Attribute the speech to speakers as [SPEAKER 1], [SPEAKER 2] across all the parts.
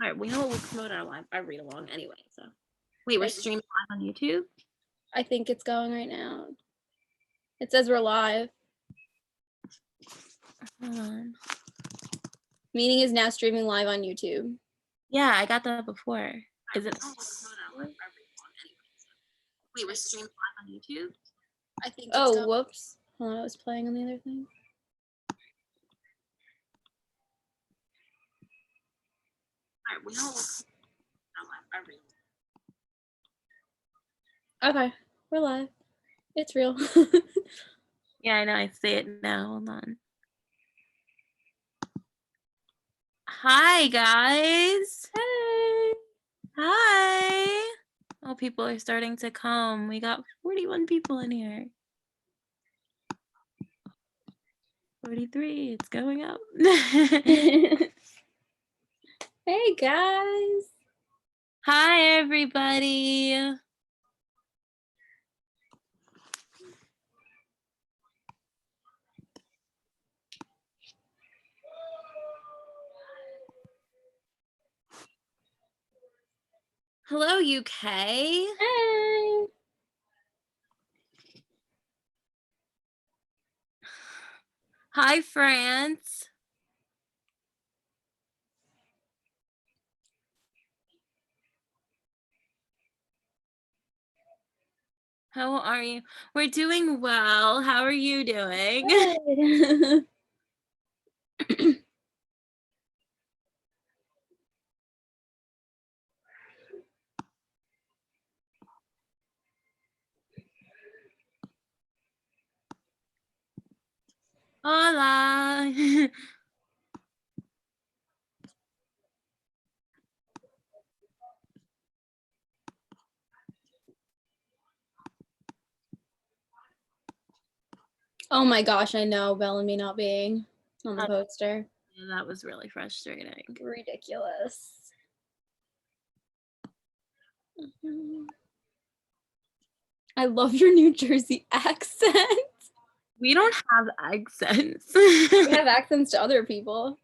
[SPEAKER 1] All right, we know we'll promote our read along anyway. So, wait, we're streaming live on YouTube.
[SPEAKER 2] I think it's going right now. It says we're live.
[SPEAKER 1] Hold on.
[SPEAKER 2] Meeting is now streaming live on YouTube.
[SPEAKER 1] Yeah, I got that before. Is it? Wait, we're streaming live on YouTube.
[SPEAKER 2] I think. Oh, whoops! Hold on, I was playing on the other thing.
[SPEAKER 1] All right, we know
[SPEAKER 2] Okay, we're live. It's real.
[SPEAKER 1] Yeah, I know. I see it now. Hold on. Hi, guys.
[SPEAKER 2] Hey.
[SPEAKER 1] Hi. Oh, people are starting to come. We got 41 people in here. 43. It's going up.
[SPEAKER 2] Hey, guys.
[SPEAKER 1] Hi, everybody. Hello, UK.
[SPEAKER 2] Hey.
[SPEAKER 1] Hi, France. How are you? We're doing well. How are you doing?
[SPEAKER 2] Good.
[SPEAKER 1] Hola.
[SPEAKER 2] Oh my gosh, I know Bellamy not being on the poster.
[SPEAKER 1] Yeah, that was really frustrating.
[SPEAKER 2] Ridiculous. I love your New Jersey accent.
[SPEAKER 1] We don't have accents.
[SPEAKER 2] We have accents to other people.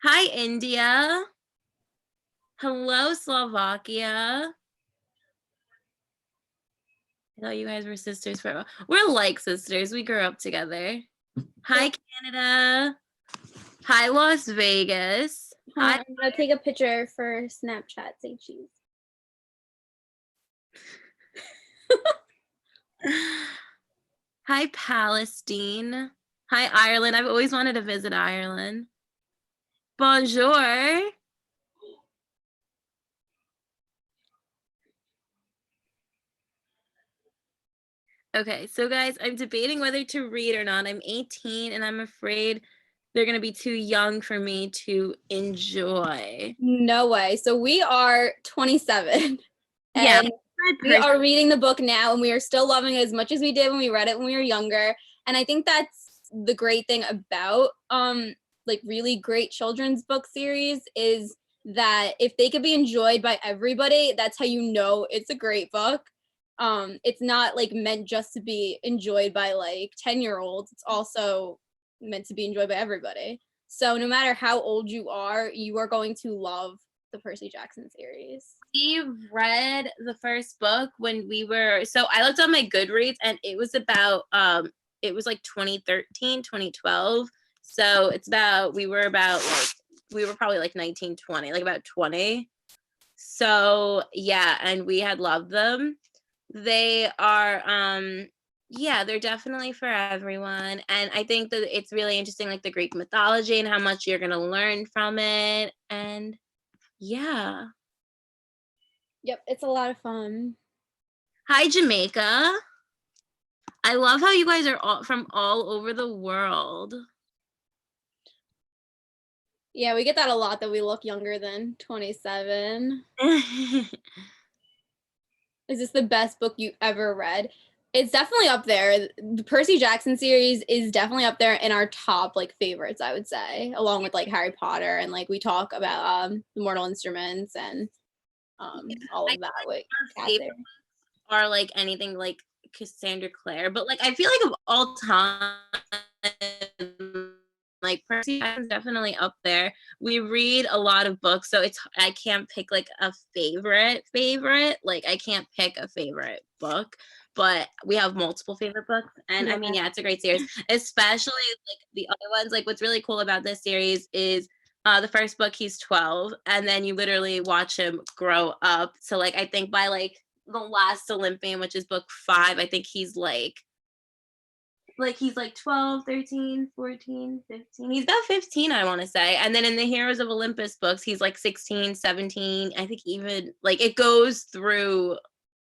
[SPEAKER 1] Hi, India. Hello, Slovakia. I thought you guys were sisters forever. We're like sisters. We grew up together. Hi, Canada. Hi, Las Vegas. Hi.
[SPEAKER 2] I'm gonna take a picture for Snapchat. Say cheese.
[SPEAKER 1] Hi, Palestine. Hi, Ireland. I've always wanted to visit Ireland. Bonjour. Okay, so guys, I'm debating whether to read or not. I'm 18 and I'm afraid they're going to be too young for me to enjoy.
[SPEAKER 2] No way. So we are 27.
[SPEAKER 1] Yeah.
[SPEAKER 2] And we are reading the book now and we are still loving it as much as we did when we read it when we were younger. And I think that's the great thing about like really great children's book series is that if they could be enjoyed by everybody, that's how you know it's a great book. It's not like meant just to be enjoyed by like 10-year-olds. It's also meant to be enjoyed by everybody. So no matter how old you are going to love the Percy Jackson series.
[SPEAKER 1] We read the first book when we were, so I looked on my Goodreads and it was about, it was like 2013, 2012. So it's about, we were probably like 19, 20, like about 20. So yeah, and we had loved them. They are, yeah, they're definitely for everyone. And I think that it's really interesting, like the Greek mythology and how much you're going to learn from it. And yeah.
[SPEAKER 2] Yep, it's a lot of fun.
[SPEAKER 1] Hi, Jamaica. I love how you guys are all from all over the world.
[SPEAKER 2] Yeah, we get that a lot, that we look younger than 27. Is this the best book you ever read? It's definitely up there. The Percy Jackson series is definitely up there in our top like favorites, I would say, along with like Harry Potter, and like we talk about the Mortal Instruments and all of that. Like
[SPEAKER 1] are like anything like Cassandra Clare, but like I feel like of all time, Like Percy Jackson's definitely up there. We read a lot of books, so I can't pick like a favorite. Like I can't pick a favorite book, but we have multiple favorite books. And I mean, yeah, it's a great series, especially like the other ones. Like what's really cool about this series is the first book, he's 12, and then you literally watch him grow up. So like I think by like the Last Olympian, which is book 5, I think he's like 12, 13, 14, 15. He's about 15, I want to say. And then in the Heroes of Olympus books, he's like 16, 17. I think even like it goes through.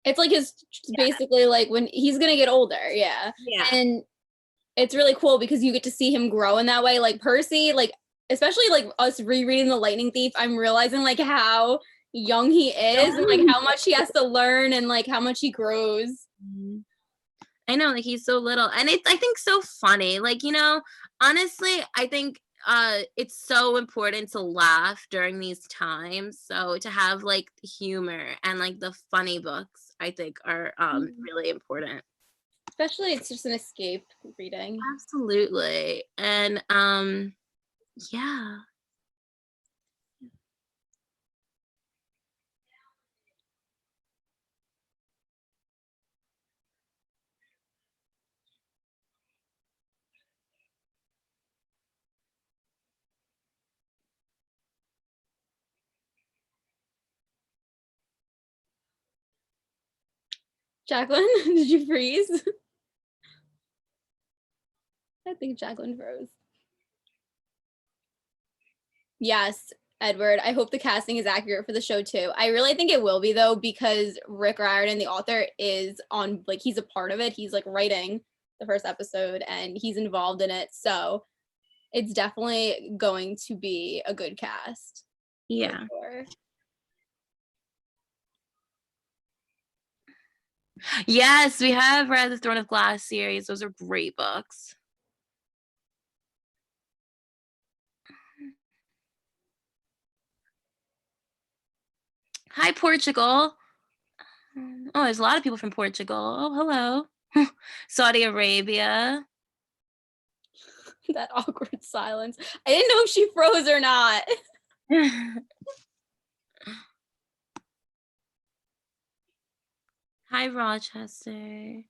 [SPEAKER 2] It's like his basically like when he's gonna get older, yeah. And it's really cool because you get to see him grow in that way. Like Percy, like especially like us rereading The Lightning Thief, I'm realizing like how young he is and like how much he has to learn and like how much he grows.
[SPEAKER 1] I know, like he's so little, and it's I think so funny. Like, you know, honestly, I think it's so important to laugh during these times. So to have like humor and like the funny books, I think are really important.
[SPEAKER 2] Especially it's just an escape reading.
[SPEAKER 1] Absolutely. And yeah.
[SPEAKER 2] Jacqueline, did you freeze? I think Jacqueline froze. Yes, Edward. I hope the casting is accurate for the show too. I really think it will be though, because Rick Riordan, the author, is on like he's a part of it. He's like writing the first episode and he's involved in it. So it's definitely going to be a good cast.
[SPEAKER 1] Yeah.
[SPEAKER 2] Sure.
[SPEAKER 1] Yes, we have read the Throne of Glass series. Those are great books. Hi, Portugal. Oh, there's a lot of people from Portugal. Oh, hello. Saudi Arabia.
[SPEAKER 2] That awkward silence. I didn't know if she froze or not.
[SPEAKER 1] Hi, Rochester.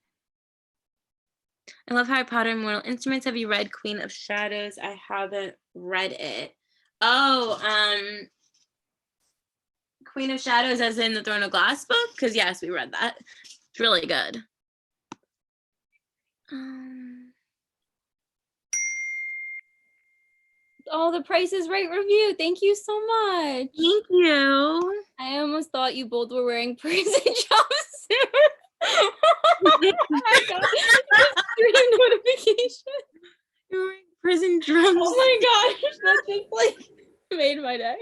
[SPEAKER 1] I love Harry Potter and Mortal Instruments. Have you read Queen of Shadows? I haven't read it. Oh, Queen of Shadows as in the Throne of Glass book? Because yes, we read that. It's really good.
[SPEAKER 2] Oh, the Price is Right review. Thank you so much.
[SPEAKER 1] Thank you.
[SPEAKER 2] I almost thought you both were wearing prison jumpsuits. Oh my god. Stream notification.
[SPEAKER 1] You're wearing prison drums.
[SPEAKER 2] Oh my gosh. That just like made my day.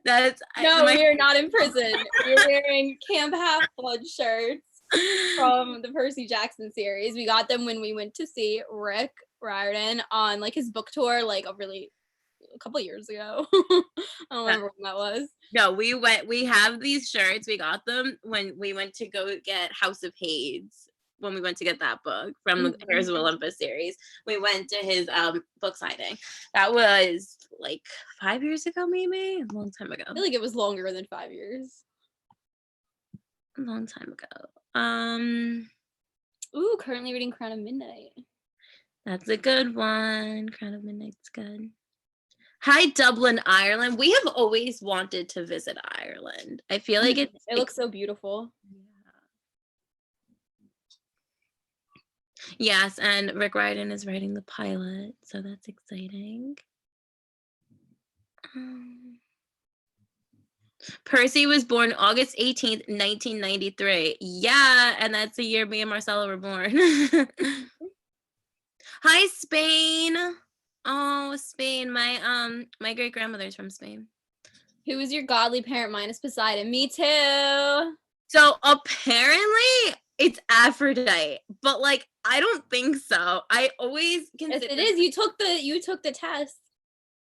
[SPEAKER 1] That's
[SPEAKER 2] no, we are not in prison. We're wearing Camp Half-Blood shirts from the Percy Jackson series. We got them when we went to see Rick Riordan on like his book tour, like a couple years ago. I don't remember when that was.
[SPEAKER 1] No, we have these shirts. We got them when we went to go get House of Hades. When we went to get that book from the Heroes of Olympus series, we went to his book signing. That was like 5 years ago, maybe a long time ago.
[SPEAKER 2] I feel like it was longer than 5 years.
[SPEAKER 1] A long time ago.
[SPEAKER 2] Ooh, currently reading Crown of Midnight.
[SPEAKER 1] That's a good one. Crown of Midnight's good. Hi, Dublin, Ireland. We have always wanted to visit Ireland. I feel like it
[SPEAKER 2] looks so beautiful.
[SPEAKER 1] Yes, and Rick Riordan is writing the pilot, so that's exciting. Percy was born August 18th, 1993. Yeah, and that's the year me and Marcella were born. Hi, Spain. Oh, Spain. My great grandmother's from Spain.
[SPEAKER 2] Who is your godly parent minus Poseidon? Me too.
[SPEAKER 1] So apparently it's Aphrodite, but like I don't think so. I always consider
[SPEAKER 2] yes, it is. You took the test.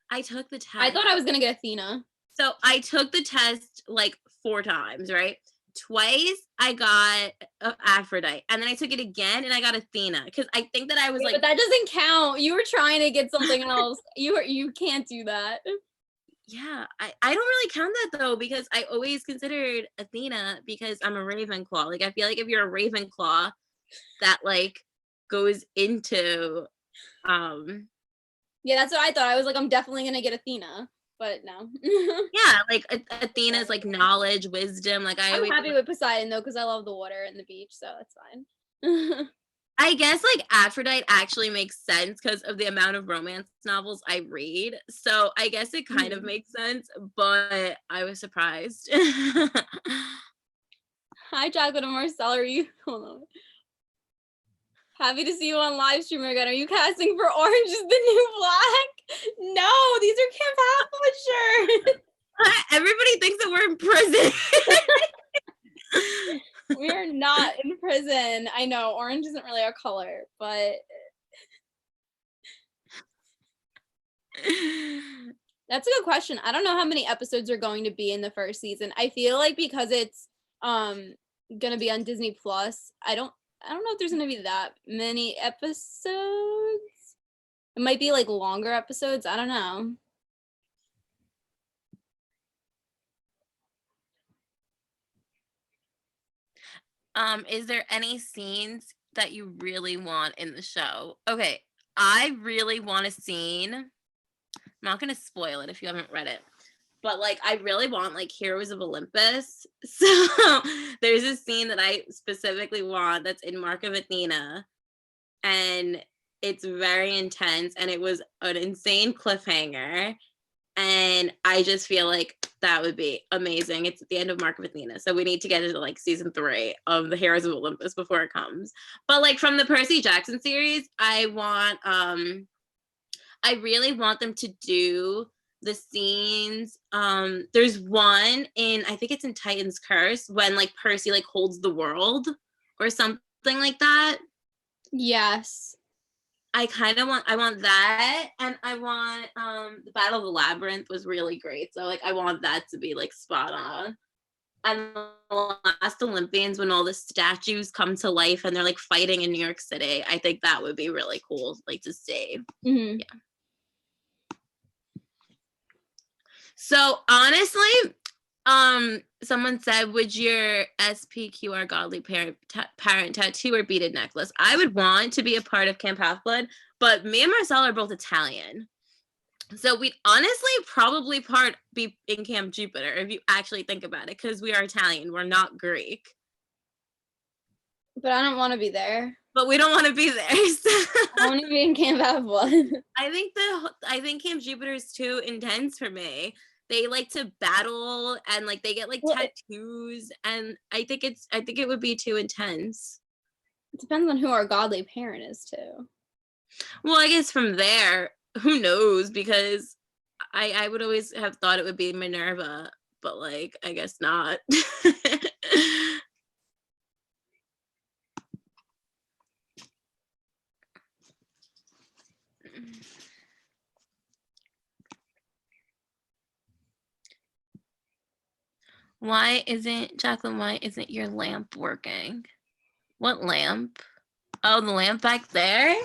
[SPEAKER 1] I took the test.
[SPEAKER 2] I thought I was gonna get Athena.
[SPEAKER 1] So I took the test like 4 times, right? twice I got Aphrodite, and then I took it again and I got Athena, because I think that I was like,
[SPEAKER 2] but that doesn't count. You were trying to get something else. You can't do that.
[SPEAKER 1] yeah, I don't really count that though, because I always considered Athena because I'm a Ravenclaw. Like I feel like if you're a Ravenclaw, that like goes into
[SPEAKER 2] yeah, that's what I thought. I was like, I'm definitely gonna get Athena, but no.
[SPEAKER 1] yeah, like Athena's like knowledge, wisdom. Like
[SPEAKER 2] I'm happy with Poseidon though, because I love the water and the beach, so that's fine.
[SPEAKER 1] I guess like Aphrodite actually makes sense because of the amount of romance novels I read. So I guess it kind of makes sense, but I was surprised.
[SPEAKER 2] Hi, Jacqueline and Marcel. Are you? Hold on. Happy to see you on live stream again. Are you casting for Orange is the New Black? No, these are Camp Half shirts.
[SPEAKER 1] Everybody thinks that we're in prison.
[SPEAKER 2] We are not in prison. I know orange isn't really our color, but that's a good question. I don't know how many episodes are going to be in the first season. I feel like because it's gonna be on Disney Plus, I don't know if there's gonna be that many episodes. It might be like longer episodes. I don't know.
[SPEAKER 1] Is there any scenes that you really want in the show? Okay, I really want a scene. I'm not gonna spoil it if you haven't read it, but like I really want like Heroes of Olympus. So there's a scene that I specifically want that's in Mark of Athena, and it's very intense, and it was an insane cliffhanger. And I just feel like that would be amazing. It's at the end of Mark of Athena, so we need to get into like season 3 of the Heroes of Olympus before it comes. But like from the Percy Jackson series, I really want them to do the scenes. There's one in, I think it's in Titan's Curse, when like Percy like holds the world or something like that.
[SPEAKER 2] Yes.
[SPEAKER 1] I want that, and I want the Battle of the Labyrinth was really great, so like I want that to be like spot on. And the Last Olympians, when all the statues come to life and they're like fighting in New York City, I think that would be really cool, like to see.
[SPEAKER 2] Mm-hmm.
[SPEAKER 1] Yeah. So honestly, someone said, would your SPQR godly parent tattoo or beaded necklace? I would want to be a part of Camp Half-Blood, but me and Marcel are both Italian. So we'd honestly probably be in Camp Jupiter if you actually think about it, because we are Italian, we're not Greek.
[SPEAKER 2] But I don't want to be there.
[SPEAKER 1] But we don't want to be there. So.
[SPEAKER 2] I want to be in Camp Half-Blood.
[SPEAKER 1] I think Camp Jupiter is too intense for me. They like to battle and like they get like tattoos, and I think it would be too intense.
[SPEAKER 2] It depends on who our godly parent is too.
[SPEAKER 1] Well, I guess from there, who knows, because I would always have thought it would be Minerva, but like I guess not. Why isn't your lamp working? What lamp? Oh, the lamp back there?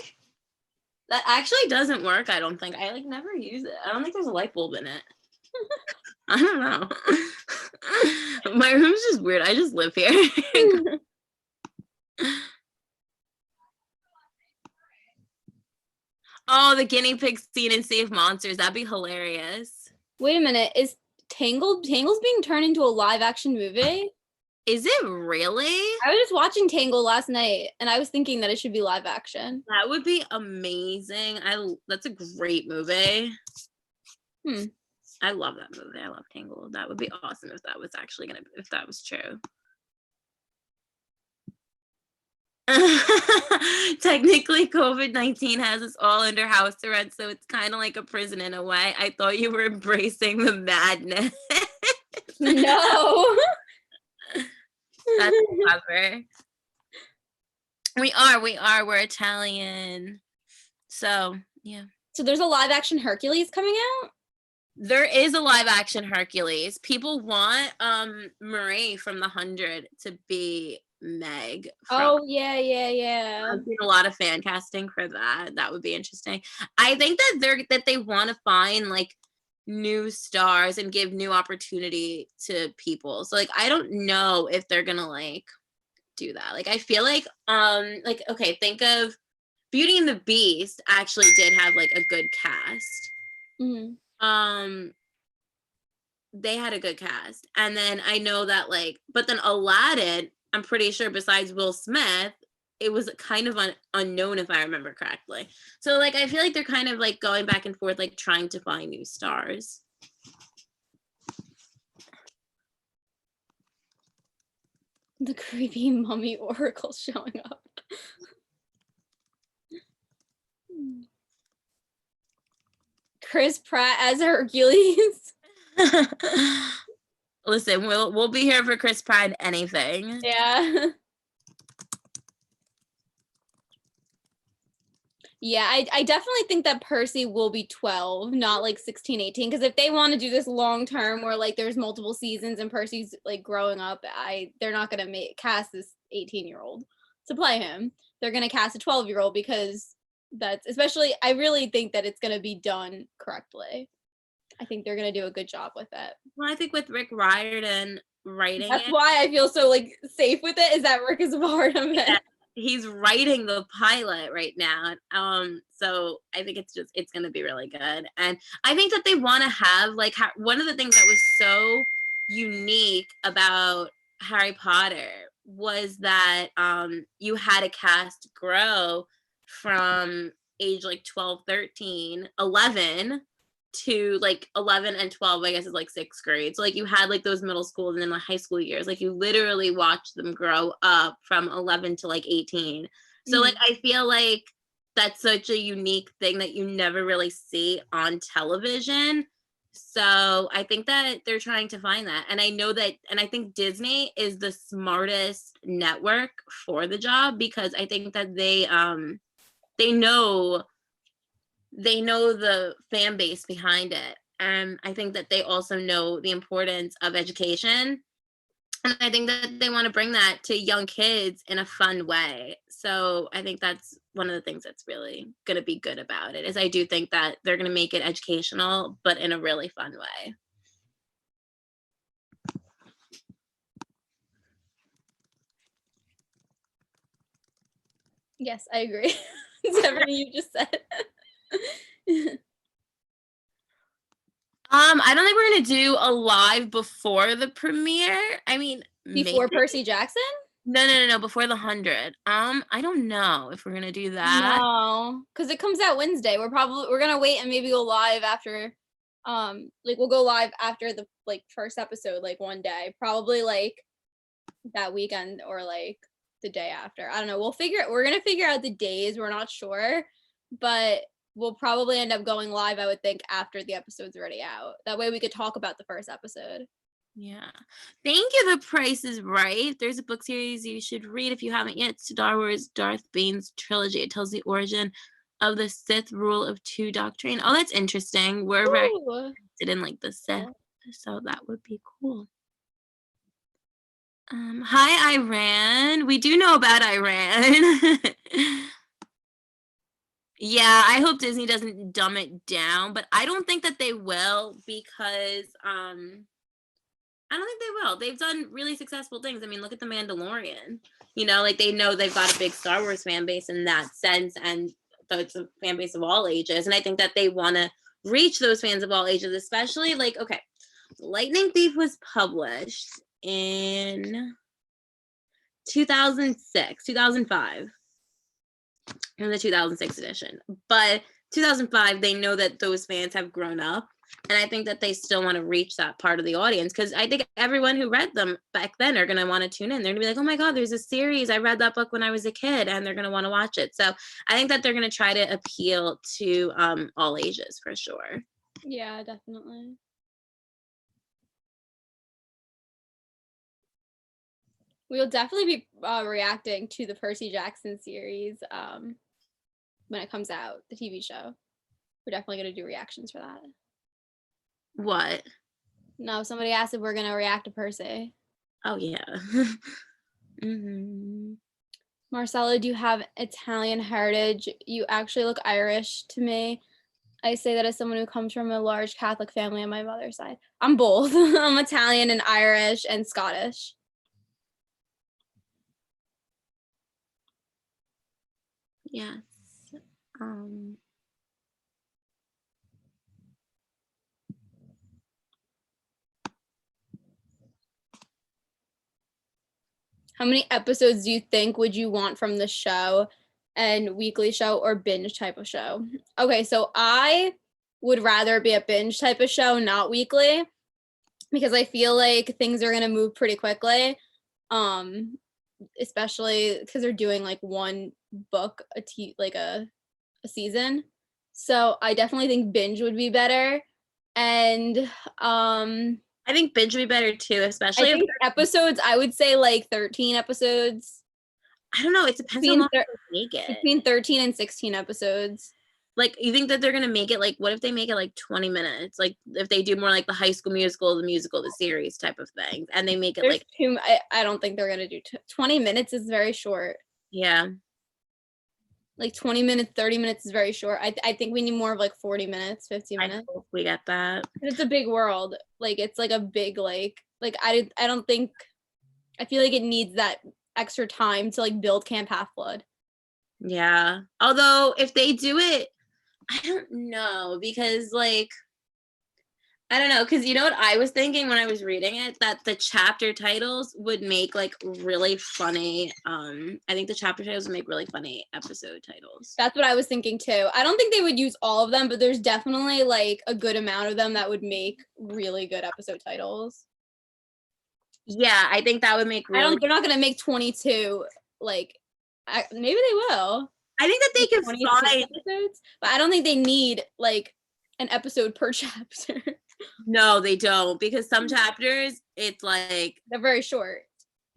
[SPEAKER 1] That actually doesn't work, I don't think. I like never use it. I don't think there's a light bulb in it. I don't know. My room's just weird. I just live here. Oh, the guinea pig scene in Save Monsters. That'd be hilarious.
[SPEAKER 2] Wait a minute. Is Tangled's being turned into a live action movie?
[SPEAKER 1] Is it really?
[SPEAKER 2] I was just watching Tangled last night and I was thinking that it should be live action.
[SPEAKER 1] That would be amazing. That's a great movie. I love that movie. I love Tangled. That would be awesome if that was true. Technically, COVID-19 has us all under house arrest, so it's kind of like a prison in a way. I thought you were embracing the madness.
[SPEAKER 2] No.
[SPEAKER 1] That's clever. We're Italian. So, yeah.
[SPEAKER 2] So there's a live action Hercules coming out?
[SPEAKER 1] There is a live action Hercules. People want Marie from The 100 to be Meg.
[SPEAKER 2] Oh yeah.
[SPEAKER 1] I've seen a lot of fan casting for that. That would be interesting. I think that they want to find like new stars and give new opportunity to people. So like I don't know if they're gonna like do that. Like I feel like okay, think of Beauty and the Beast actually did have like a good cast.
[SPEAKER 2] Mm-hmm.
[SPEAKER 1] They had a good cast. And then I know that like, but then Aladdin, I'm pretty sure besides Will Smith, it was kind of unknown if I remember correctly. So like, I feel like they're kind of like going back and forth, like trying to find new stars.
[SPEAKER 2] The creepy mummy oracle showing up. Chris Pratt as Hercules.
[SPEAKER 1] Listen, we'll be here for Chris Pratt anything.
[SPEAKER 2] Yeah. Yeah, I definitely think that Percy will be 12, not like 16, 18. Because if they want to do this long term where like there's multiple seasons and Percy's like growing up, they're not gonna cast this 18-year-old to play him. They're gonna cast a 12-year-old because that's especially I really think that it's gonna be done correctly. I think they're gonna do a good job with it.
[SPEAKER 1] Well, I think with Rick Riordan writing
[SPEAKER 2] That's why I feel so like safe with it, is that Rick is a part of it.
[SPEAKER 1] Yeah. He's writing the pilot right now. So I think it's going to be really good. And I think that they want to have like one of the things that was so unique about Harry Potter was that you had a cast grow from age like 12, 13, 11 to like 11 and 12, I guess is like 6th grade. So like you had like those middle school and then like high school years, like you literally watched them grow up from 11 to like 18. So like I feel like that's such a unique thing that you never really see on television. So I think that they're trying to find that. And I know that, and I think Disney is the smartest network for the job, because I think that they know the fan base behind it. And I think that they also know the importance of education. And I think that they want to bring that to young kids in a fun way. So I think that's one of the things that's really going to be good about it, is I do think that they're going to make it educational, but in a really fun way.
[SPEAKER 2] Yes, I agree. It's everything you just said.
[SPEAKER 1] I don't think we're gonna do a live before the premiere. I mean,
[SPEAKER 2] before
[SPEAKER 1] maybe.
[SPEAKER 2] Percy Jackson?
[SPEAKER 1] No, before the 100. I don't know if we're gonna do that.
[SPEAKER 2] No, because it comes out Wednesday. We're gonna wait and maybe go live after, like we'll go live after the like first episode, like one day, probably like that weekend or like the day after. I don't know. We're gonna figure out the days. We're not sure, but we'll probably end up going live, I would think, after the episode's already out. That way we could talk about the first episode.
[SPEAKER 1] Yeah. Thank you. The Price is Right. There's a book series you should read if you haven't yet. It's Star Wars Darth Bane's trilogy. It tells the origin of the Sith rule of 2 doctrine. Oh, that's interesting. We're very interested in like the Sith, so that would be cool. Hi, Iran. We do know about Iran. Yeah, I hope Disney doesn't dumb it down, but I don't think that they will, because I don't think they will. They've done really successful things. I mean, look at The Mandalorian. You know, like they know they've got a big Star Wars fan base in that sense, and so it's a fan base of all ages. And I think that they want to reach those fans of all ages, especially like, okay, Lightning Thief was published in 2005. In the 2006 edition, but 2005, they know that those fans have grown up, and I think that they still want to reach that part of the audience, because I think everyone who read them back then are going to want to tune in. They're going to be like, oh my god, there's a series, I read that book when I was a kid, and they're going to want to watch it. So I think that they're going to try to appeal to all ages for sure.
[SPEAKER 2] Yeah, definitely. We'll definitely be reacting to the Percy Jackson series when it comes out, the TV show. We're definitely going to do reactions for that.
[SPEAKER 1] What?
[SPEAKER 2] No, somebody asked if we're gonna react to Percy.
[SPEAKER 1] Oh yeah. Mm-hmm.
[SPEAKER 2] Marcella, do you have Italian heritage? You actually look Irish to me. I say that as someone who comes from a large Catholic family on my mother's side. I'm both. I'm Italian and Irish and Scottish.
[SPEAKER 1] Yes.
[SPEAKER 2] How many episodes do you think would you want from the show, and weekly show or binge type of show? Okay, so I would rather be a binge type of show, not weekly, because I feel like things are gonna move pretty quickly. Especially because they're doing like one book a season. So I definitely think binge would be better. And
[SPEAKER 1] I think binge would be better too, especially
[SPEAKER 2] I think episodes, I would say like 13 episodes.
[SPEAKER 1] I don't know. It depends how long they make it.
[SPEAKER 2] Between 13 and 16 episodes.
[SPEAKER 1] Like, you think that they're gonna make it like, what if they make it like 20 minutes? Like, if they do more like the High School Musical, the series type of thing, and they make it
[SPEAKER 2] There's
[SPEAKER 1] like
[SPEAKER 2] I don't think they're gonna do 20 minutes is very short.
[SPEAKER 1] Yeah.
[SPEAKER 2] Like 20 minutes, 30 minutes is very short. I think we need more of like 40 minutes, 50 minutes.
[SPEAKER 1] I hope we get that.
[SPEAKER 2] It's a big world. Like it's like a big I don't think, I feel like it needs that extra time to like build Camp Half-Blood.
[SPEAKER 1] Yeah. Although if they do it, I don't know, because like I don't know, because you know what I was thinking when I was reading it, that the chapter titles would make like really funny. I think the chapter titles would make really funny episode titles.
[SPEAKER 2] That's what I was thinking too. I don't think they would use all of them, but there's definitely like a good amount of them that would make really good episode titles.
[SPEAKER 1] Yeah, I think that would make really.
[SPEAKER 2] They're not gonna make 22. Like, maybe they will.
[SPEAKER 1] I think that they could find
[SPEAKER 2] episodes, but I don't think they need like an episode per chapter.
[SPEAKER 1] No, they don't, because some chapters it's like
[SPEAKER 2] they're very short.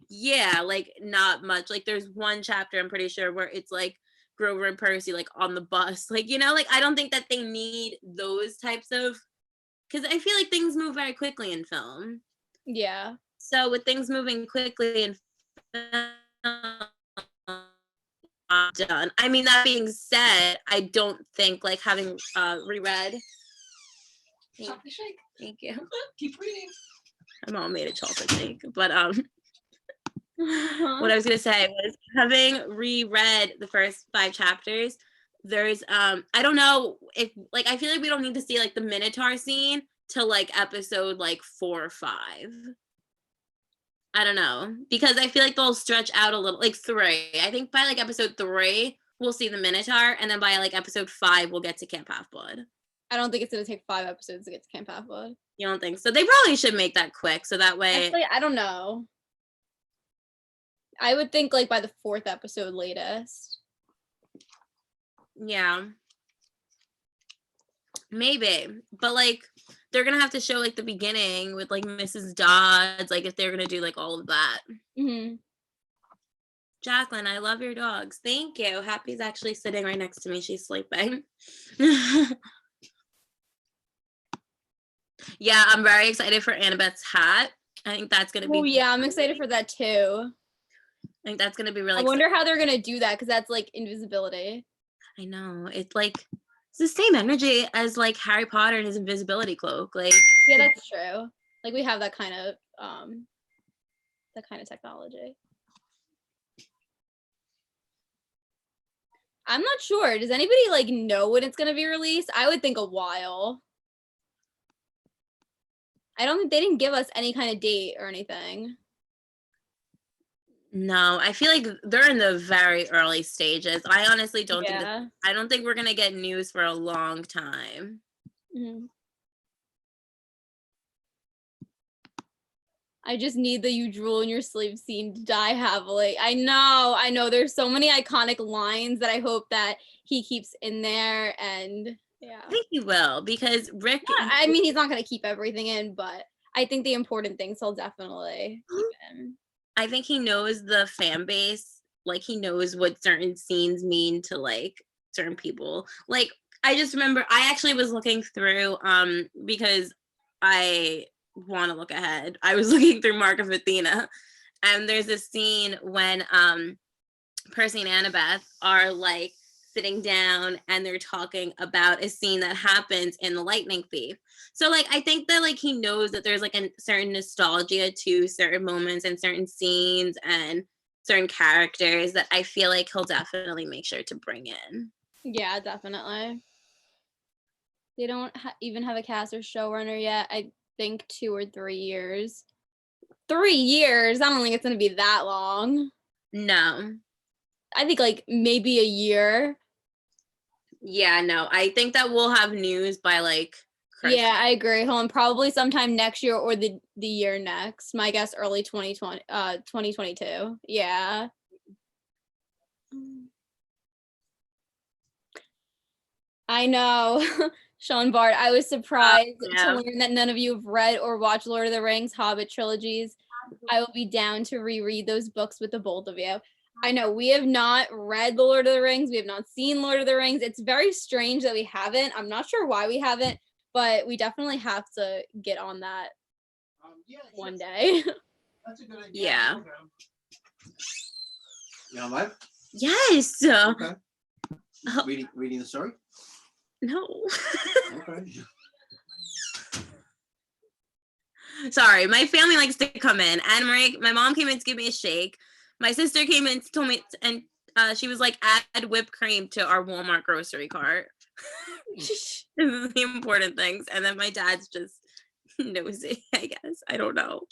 [SPEAKER 1] Yeah, like not much. Like there's one chapter I'm pretty sure where it's like Grover and Percy like on the bus. Like, you know, like I don't think that they need those types of, because I feel like things move very quickly in film.
[SPEAKER 2] Yeah.
[SPEAKER 1] So with things moving quickly in film, done. I mean, that being said, I don't think like having reread. Thank you.
[SPEAKER 3] Keep reading.
[SPEAKER 1] My mom made a chocolate shake, but what I was gonna say was, having reread the first 5 chapters, there's I don't know if like, I feel like we don't need to see like the Minotaur scene till like episode like 4 or 5. I don't know, because I feel like they'll stretch out a little, like 3. I think by like episode 3 we'll see the Minotaur, and then by like episode 5 we'll get to Camp Half-Blood.
[SPEAKER 2] I don't think it's gonna take 5 episodes to get to Camp Half-Blood.
[SPEAKER 1] You don't think so? They probably should make that quick, so that way.
[SPEAKER 2] Actually, I don't know. I would think like by the 4th episode latest.
[SPEAKER 1] Yeah. Maybe. But like, they're gonna have to show like the beginning with like Mrs. Dodds, like if they're gonna do like all of that.
[SPEAKER 2] Mm-hmm.
[SPEAKER 1] Jacqueline, I love your dogs. Thank you. Happy's actually sitting right next to me. She's sleeping. Yeah, I'm very excited for Annabeth's hat. I think that's gonna be.
[SPEAKER 2] Oh yeah, I'm excited for that too.
[SPEAKER 1] I think that's gonna be really.
[SPEAKER 2] I wonder how they're gonna do that, because that's like invisibility.
[SPEAKER 1] I know, it's like it's the same energy as like Harry Potter and his invisibility cloak. Like,
[SPEAKER 2] yeah, that's true. Like we have that kind of technology. I'm not sure. Does anybody like know when it's gonna be released? I would think a while. I don't think they didn't give us any kind of date or anything.
[SPEAKER 1] No, I feel like they're in the very early stages. I honestly don't think I don't think we're gonna get news for a long time.
[SPEAKER 2] Mm-hmm. I just need the "you drool in your sleep" scene to die heavily. I know. There's so many iconic lines that I hope that he keeps in there, and yeah.
[SPEAKER 1] I think he will, because Rick.
[SPEAKER 2] Yeah, I mean, he's not gonna keep everything in, but I think the important things he'll definitely keep in.
[SPEAKER 1] I think he knows the fan base. Like, he knows what certain scenes mean to like certain people. Like, I just remember I actually was looking through because I want to look ahead. I was looking through Mark of Athena, and there's a scene when Percy and Annabeth are like sitting down and they're talking about a scene that happens in The Lightning Thief. So like I think that like he knows that there's like a certain nostalgia to certain moments and certain scenes and certain characters that I feel like he'll definitely make sure to bring in.
[SPEAKER 2] Yeah, definitely. They don't even have a cast or showrunner yet. I think 2 or 3 years. 3 years? I don't think it's going to be that long.
[SPEAKER 1] No.
[SPEAKER 2] I think like maybe a year.
[SPEAKER 1] Yeah, no. I think that we'll have news by like Christmas.
[SPEAKER 2] Yeah, I agree. Hold on, probably sometime next year or the year next. My guess early 2022. Yeah. I know. Sean Bart, I was surprised to learn that none of you have read or watched Lord of the Rings, Hobbit trilogies. I will be down to reread those books with the both of you. I know we have not read the Lord of the Rings. We have not seen Lord of the Rings. It's very strange that we haven't. I'm not sure why we haven't, but we definitely have to get on that one day.
[SPEAKER 3] That's a good idea.
[SPEAKER 1] Yeah.
[SPEAKER 3] You on live?
[SPEAKER 1] Yes.
[SPEAKER 3] Okay. Reading the story?
[SPEAKER 1] No.
[SPEAKER 3] Okay.
[SPEAKER 1] Sorry, my family likes to come in. Anne Marie, my mom came in to give me a shake. My sister came in, told me, and she was like, add whipped cream to our Walmart grocery cart. This is the important things. And then my dad's just nosy, I guess. I don't know.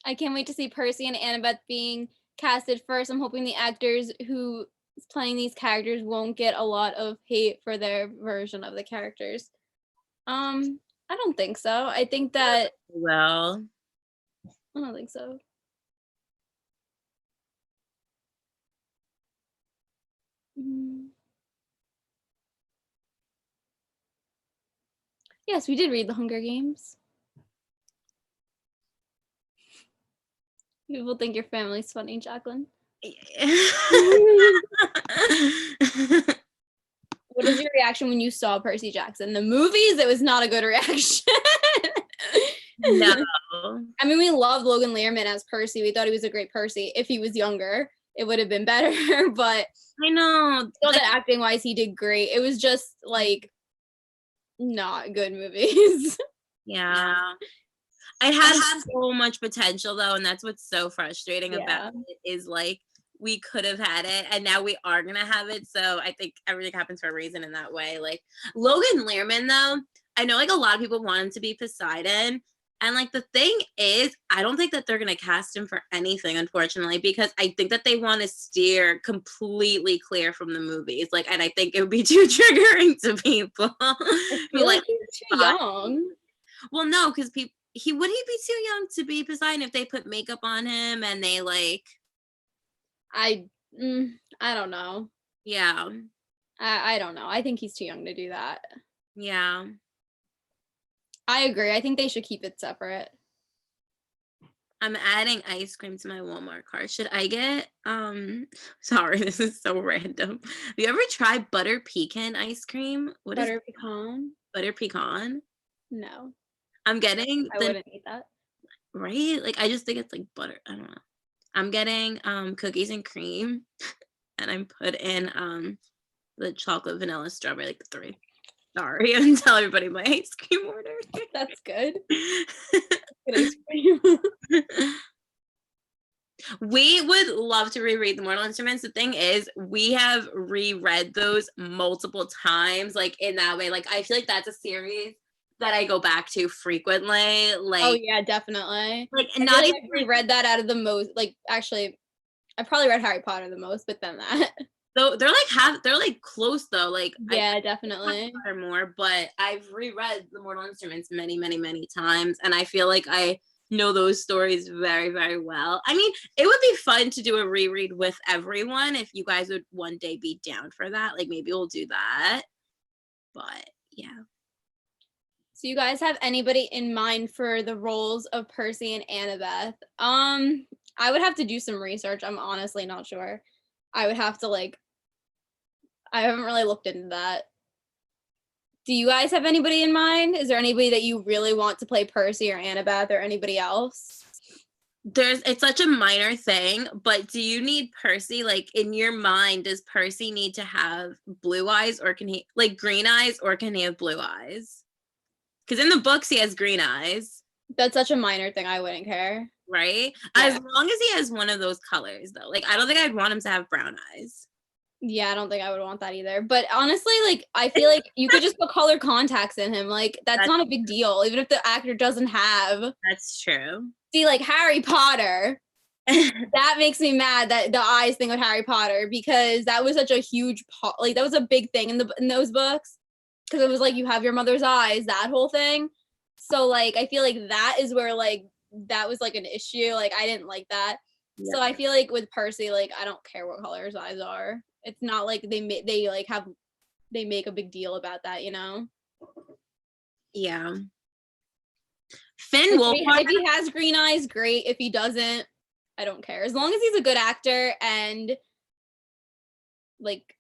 [SPEAKER 2] I can't wait to see Percy and Annabeth being casted first. I'm hoping the actors who playing these characters won't get a lot of hate for their version of the characters. I don't think so. I think that
[SPEAKER 1] well,
[SPEAKER 2] I don't think so. Yes, we did read The Hunger Games. People think your family's funny, Jacqueline. What is your reaction when you saw Percy Jackson? The movies, it was not a good reaction.
[SPEAKER 1] No.
[SPEAKER 2] I mean, we loved Logan Lerman as Percy. We thought he was a great Percy. If he was younger, it would have been better. But
[SPEAKER 1] I know.
[SPEAKER 2] that acting wise, he did great. It was just like not good movies.
[SPEAKER 1] Yeah. It has so much potential though, and that's what's so frustrating about it is like we could have had it and now we are gonna have it. So I think everything happens for a reason in that way. Like Logan Lerman though, I know like a lot of people want him to be Poseidon. And like the thing is, I don't think that they're gonna cast him for anything, unfortunately, because I think that they want to steer completely clear from the movies. Like, and I think it would be too triggering to people.
[SPEAKER 2] I feel like he's too young.
[SPEAKER 1] Well, no, because people. Would he be too young to be Poseidon if they put makeup on him and they like
[SPEAKER 2] I don't know.
[SPEAKER 1] Yeah.
[SPEAKER 2] I don't know. I think he's too young to do that.
[SPEAKER 1] Yeah.
[SPEAKER 2] I agree. I think they should keep it separate.
[SPEAKER 1] I'm adding ice cream to my Walmart cart. Should I get sorry, this is so random. Have you ever tried butter pecan ice cream? What is
[SPEAKER 2] butter pecan?
[SPEAKER 1] Butter pecan?
[SPEAKER 2] No.
[SPEAKER 1] I'm getting
[SPEAKER 2] I wouldn't eat that.
[SPEAKER 1] Right? Like I just think it's like butter. I don't know. I'm getting cookies and cream and I'm put in the chocolate, vanilla, strawberry, like the 3. Sorry, and tell everybody my ice cream order.
[SPEAKER 2] That's good. Good ice cream.
[SPEAKER 1] We would love to reread the Mortal Instruments. The thing is, we have reread those multiple times, like in that way. Like I feel like that's a series that I go back to frequently. Like,
[SPEAKER 2] oh yeah, definitely.
[SPEAKER 1] Like, and not even
[SPEAKER 2] read that out of the most. Like, actually, I probably read Harry Potter the most, but then that.
[SPEAKER 1] So they're like close though. Like,
[SPEAKER 2] yeah, definitely.
[SPEAKER 1] Or more, but I've reread the Mortal Instruments many, many, many times, and I feel like I know those stories very, very well. I mean, it would be fun to do a reread with everyone if you guys would one day be down for that. Like maybe we'll do that. But yeah.
[SPEAKER 2] So you guys have anybody in mind for the roles of Percy and Annabeth? I would have to do some research. I'm honestly not sure. I would have to I haven't really looked into that. Do you guys have anybody in mind? Is there anybody that you really want to play Percy or Annabeth or anybody else?
[SPEAKER 1] It's such a minor thing, but do you need Percy, like, in your mind, does Percy need to have blue eyes, or can he, like, green eyes, or can he have blue eyes? Because in the books he has green eyes.
[SPEAKER 2] That's such a minor thing. I wouldn't care.
[SPEAKER 1] Right?
[SPEAKER 2] Yeah.
[SPEAKER 1] As long as he has one of those colors, though. Like, I don't think I'd want him to have brown eyes.
[SPEAKER 2] Yeah, I don't think I would want that either. But honestly, like, I feel like you could just put color contacts in him. Like, that's not a big deal, even if the actor doesn't have.
[SPEAKER 1] That's true.
[SPEAKER 2] See, like, Harry Potter, that makes me mad that the eyes thing with Harry Potter, because that was such a huge, like, that was a big thing in those books. Because it was like, you have your mother's eyes, that whole thing. So, like, I feel like that is where, like, that was, like, an issue. Like, I didn't like that. Yeah. So I feel like with Percy, like, I don't care what color his eyes are. It's not like they make a big deal about that, you know?
[SPEAKER 1] Yeah. Finn Wolfhard.
[SPEAKER 2] If he has green eyes, great. If he doesn't, I don't care. As long as he's a good actor and, like,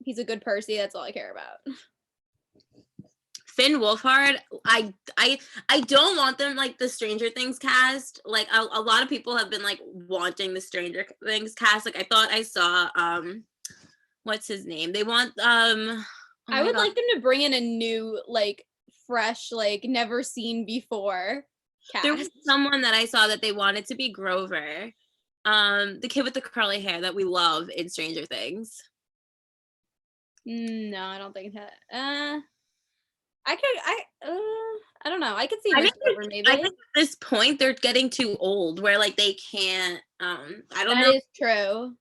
[SPEAKER 2] he's a good Percy, that's all I care about.
[SPEAKER 1] Finn Wolfhard, I don't want them like the Stranger Things cast. Like, a lot of people have been like wanting the Stranger Things cast. Like, I thought I saw what's his name? They want
[SPEAKER 2] I would like them to bring in a new, like, fresh, like, never seen before cast.
[SPEAKER 1] There was someone that I saw that they wanted to be Grover, the kid with the curly hair that we love in Stranger Things.
[SPEAKER 2] No, I don't think that. I don't know. I could see Grover, maybe.
[SPEAKER 1] I think at this point they're getting too old, where like they can't. I don't know.
[SPEAKER 2] That is true.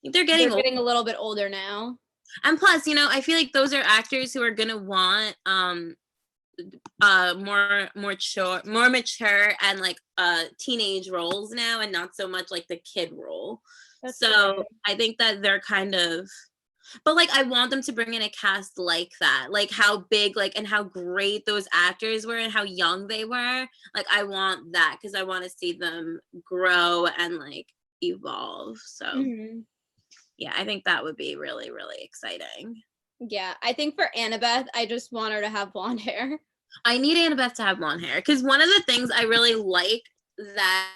[SPEAKER 1] They're getting
[SPEAKER 2] a little bit older now.
[SPEAKER 1] And plus, you know, I feel like those are actors who are gonna want more mature and like teenage roles now, and not so much like the kid role. That's so true. I think that they're kind of, but like I want them to bring in a cast like that, like how big, like, and how great those actors were and how young they were. Like I want that because I want to see them grow and like evolve. So yeah, I think that would be really, really exciting.
[SPEAKER 2] Yeah, I think for Annabeth, I just want her to have blonde hair.
[SPEAKER 1] I need Annabeth to have blonde hair because one of the things I really like that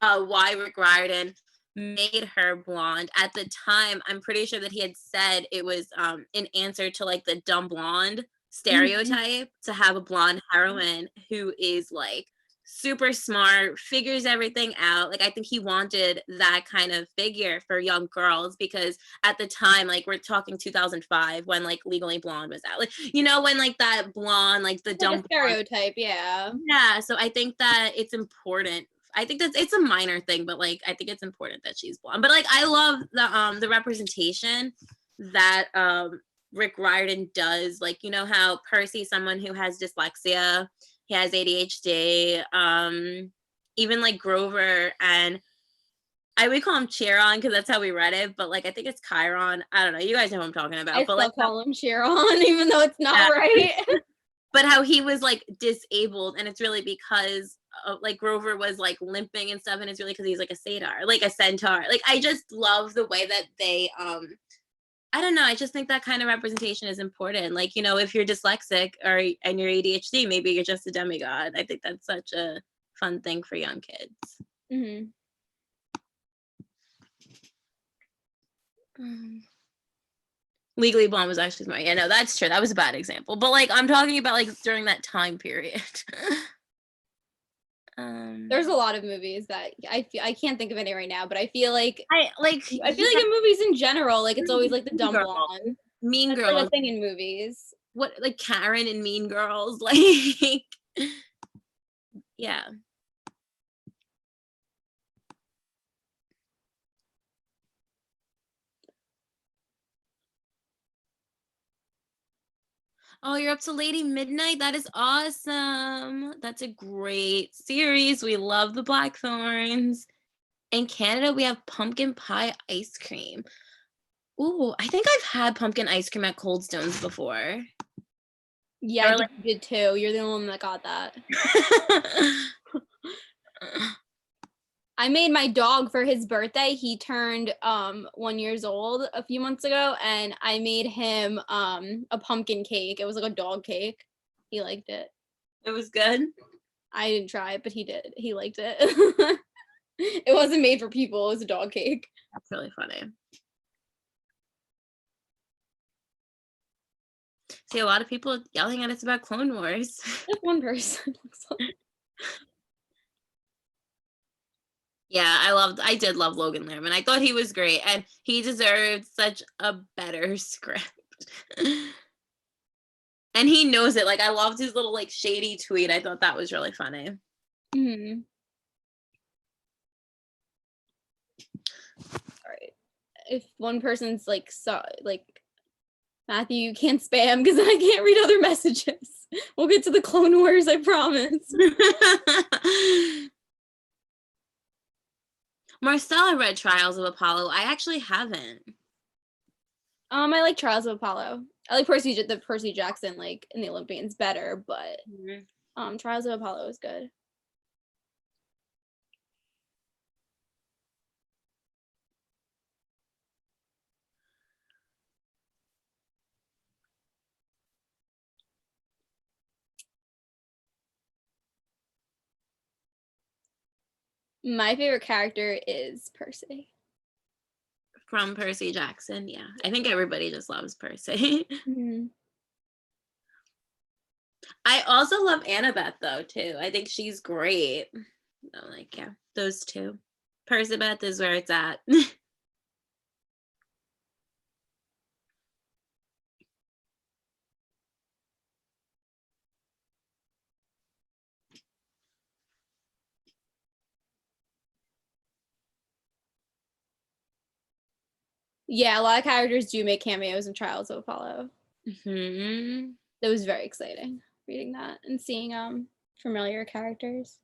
[SPEAKER 1] why Rick Riordan made her blonde at the time, I'm pretty sure that he had said it was in answer to like the dumb blonde stereotype to have a blonde heroine who is like super smart, figures everything out. Like I think he wanted that kind of figure for young girls because at the time, like we're talking 2005 when like Legally Blonde was out, like, you know, when like that blonde, like the dumb
[SPEAKER 2] stereotype.
[SPEAKER 1] Yeah, so I think that it's important. I think that it's a minor thing, but like I think it's important that she's blonde. But like I love the representation that Rick Riordan does. Like, you know how Percy, someone who has dyslexia, he has ADHD, even like Grover, and I would call him Chiron because that's how we read it, but like I think it's Chiron. I don't know. You guys know what I'm talking about.
[SPEAKER 2] I
[SPEAKER 1] but
[SPEAKER 2] still
[SPEAKER 1] like
[SPEAKER 2] call him Chiron, even though it's not right.
[SPEAKER 1] But how he was like disabled, and it's really because like Grover was like limping and stuff, and it's really because he's like a satyr, like a centaur. Like I just love the way that they I don't know, I just think that kind of representation is important. Like, you know, if you're dyslexic and you're ADHD, maybe you're just a demigod. I think that's such a fun thing for young kids. Legally Blonde was actually smart. Yeah, no, that's true. That was a bad example. But like I'm talking about like during that time period.
[SPEAKER 2] There's a lot of movies that I can't think of any right now, but I feel like
[SPEAKER 1] I feel like
[SPEAKER 2] in movies in general, like it's always like the dumb blonde.
[SPEAKER 1] Mean
[SPEAKER 2] That's
[SPEAKER 1] Girls.
[SPEAKER 2] like a thing in movies.
[SPEAKER 1] What, like Karen and Mean Girls, like yeah. Oh, you're up to Lady Midnight. That is awesome. That's a great series. We love the Blackthorns. In Canada, we have pumpkin pie ice cream. Ooh, I think I've had pumpkin ice cream at Cold Stones before.
[SPEAKER 2] Yeah, I did too. You're the only one that got that. I made my dog for his birthday. He turned 1 year old a few months ago, and I made him a pumpkin cake. It was like a dog cake. He liked it.
[SPEAKER 1] It was good.
[SPEAKER 2] I didn't try it, but he did. He liked it. It wasn't made for people. It was a dog cake.
[SPEAKER 1] That's really funny. See, a lot of people yelling at us about Clone Wars.
[SPEAKER 2] Just one person.
[SPEAKER 1] Yeah, I did love Logan Lerman. I thought he was great, and he deserved such a better script. And he knows it. Like, I loved his little, like, shady tweet. I thought that was really funny.
[SPEAKER 2] Mm-hmm. All right. If one person's like, Matthew, you can't spam because I can't read other messages. We'll get to the Clone Wars, I promise.
[SPEAKER 1] Marcella read Trials of Apollo. I actually haven't.
[SPEAKER 2] I like Trials of Apollo. I like the Percy Jackson, like, in the Olympians better, but Trials of Apollo is good. My favorite character is Percy.
[SPEAKER 1] From Percy Jackson, yeah. I think everybody just loves Percy.
[SPEAKER 2] Mm-hmm.
[SPEAKER 1] I also love Annabeth, though, too. I think she's great. So, like, yeah, those two. Percybeth is where it's at.
[SPEAKER 2] Yeah, a lot of characters do make cameos in Trials of Apollo.
[SPEAKER 1] Mm-hmm.
[SPEAKER 2] It was very exciting reading that and seeing familiar characters.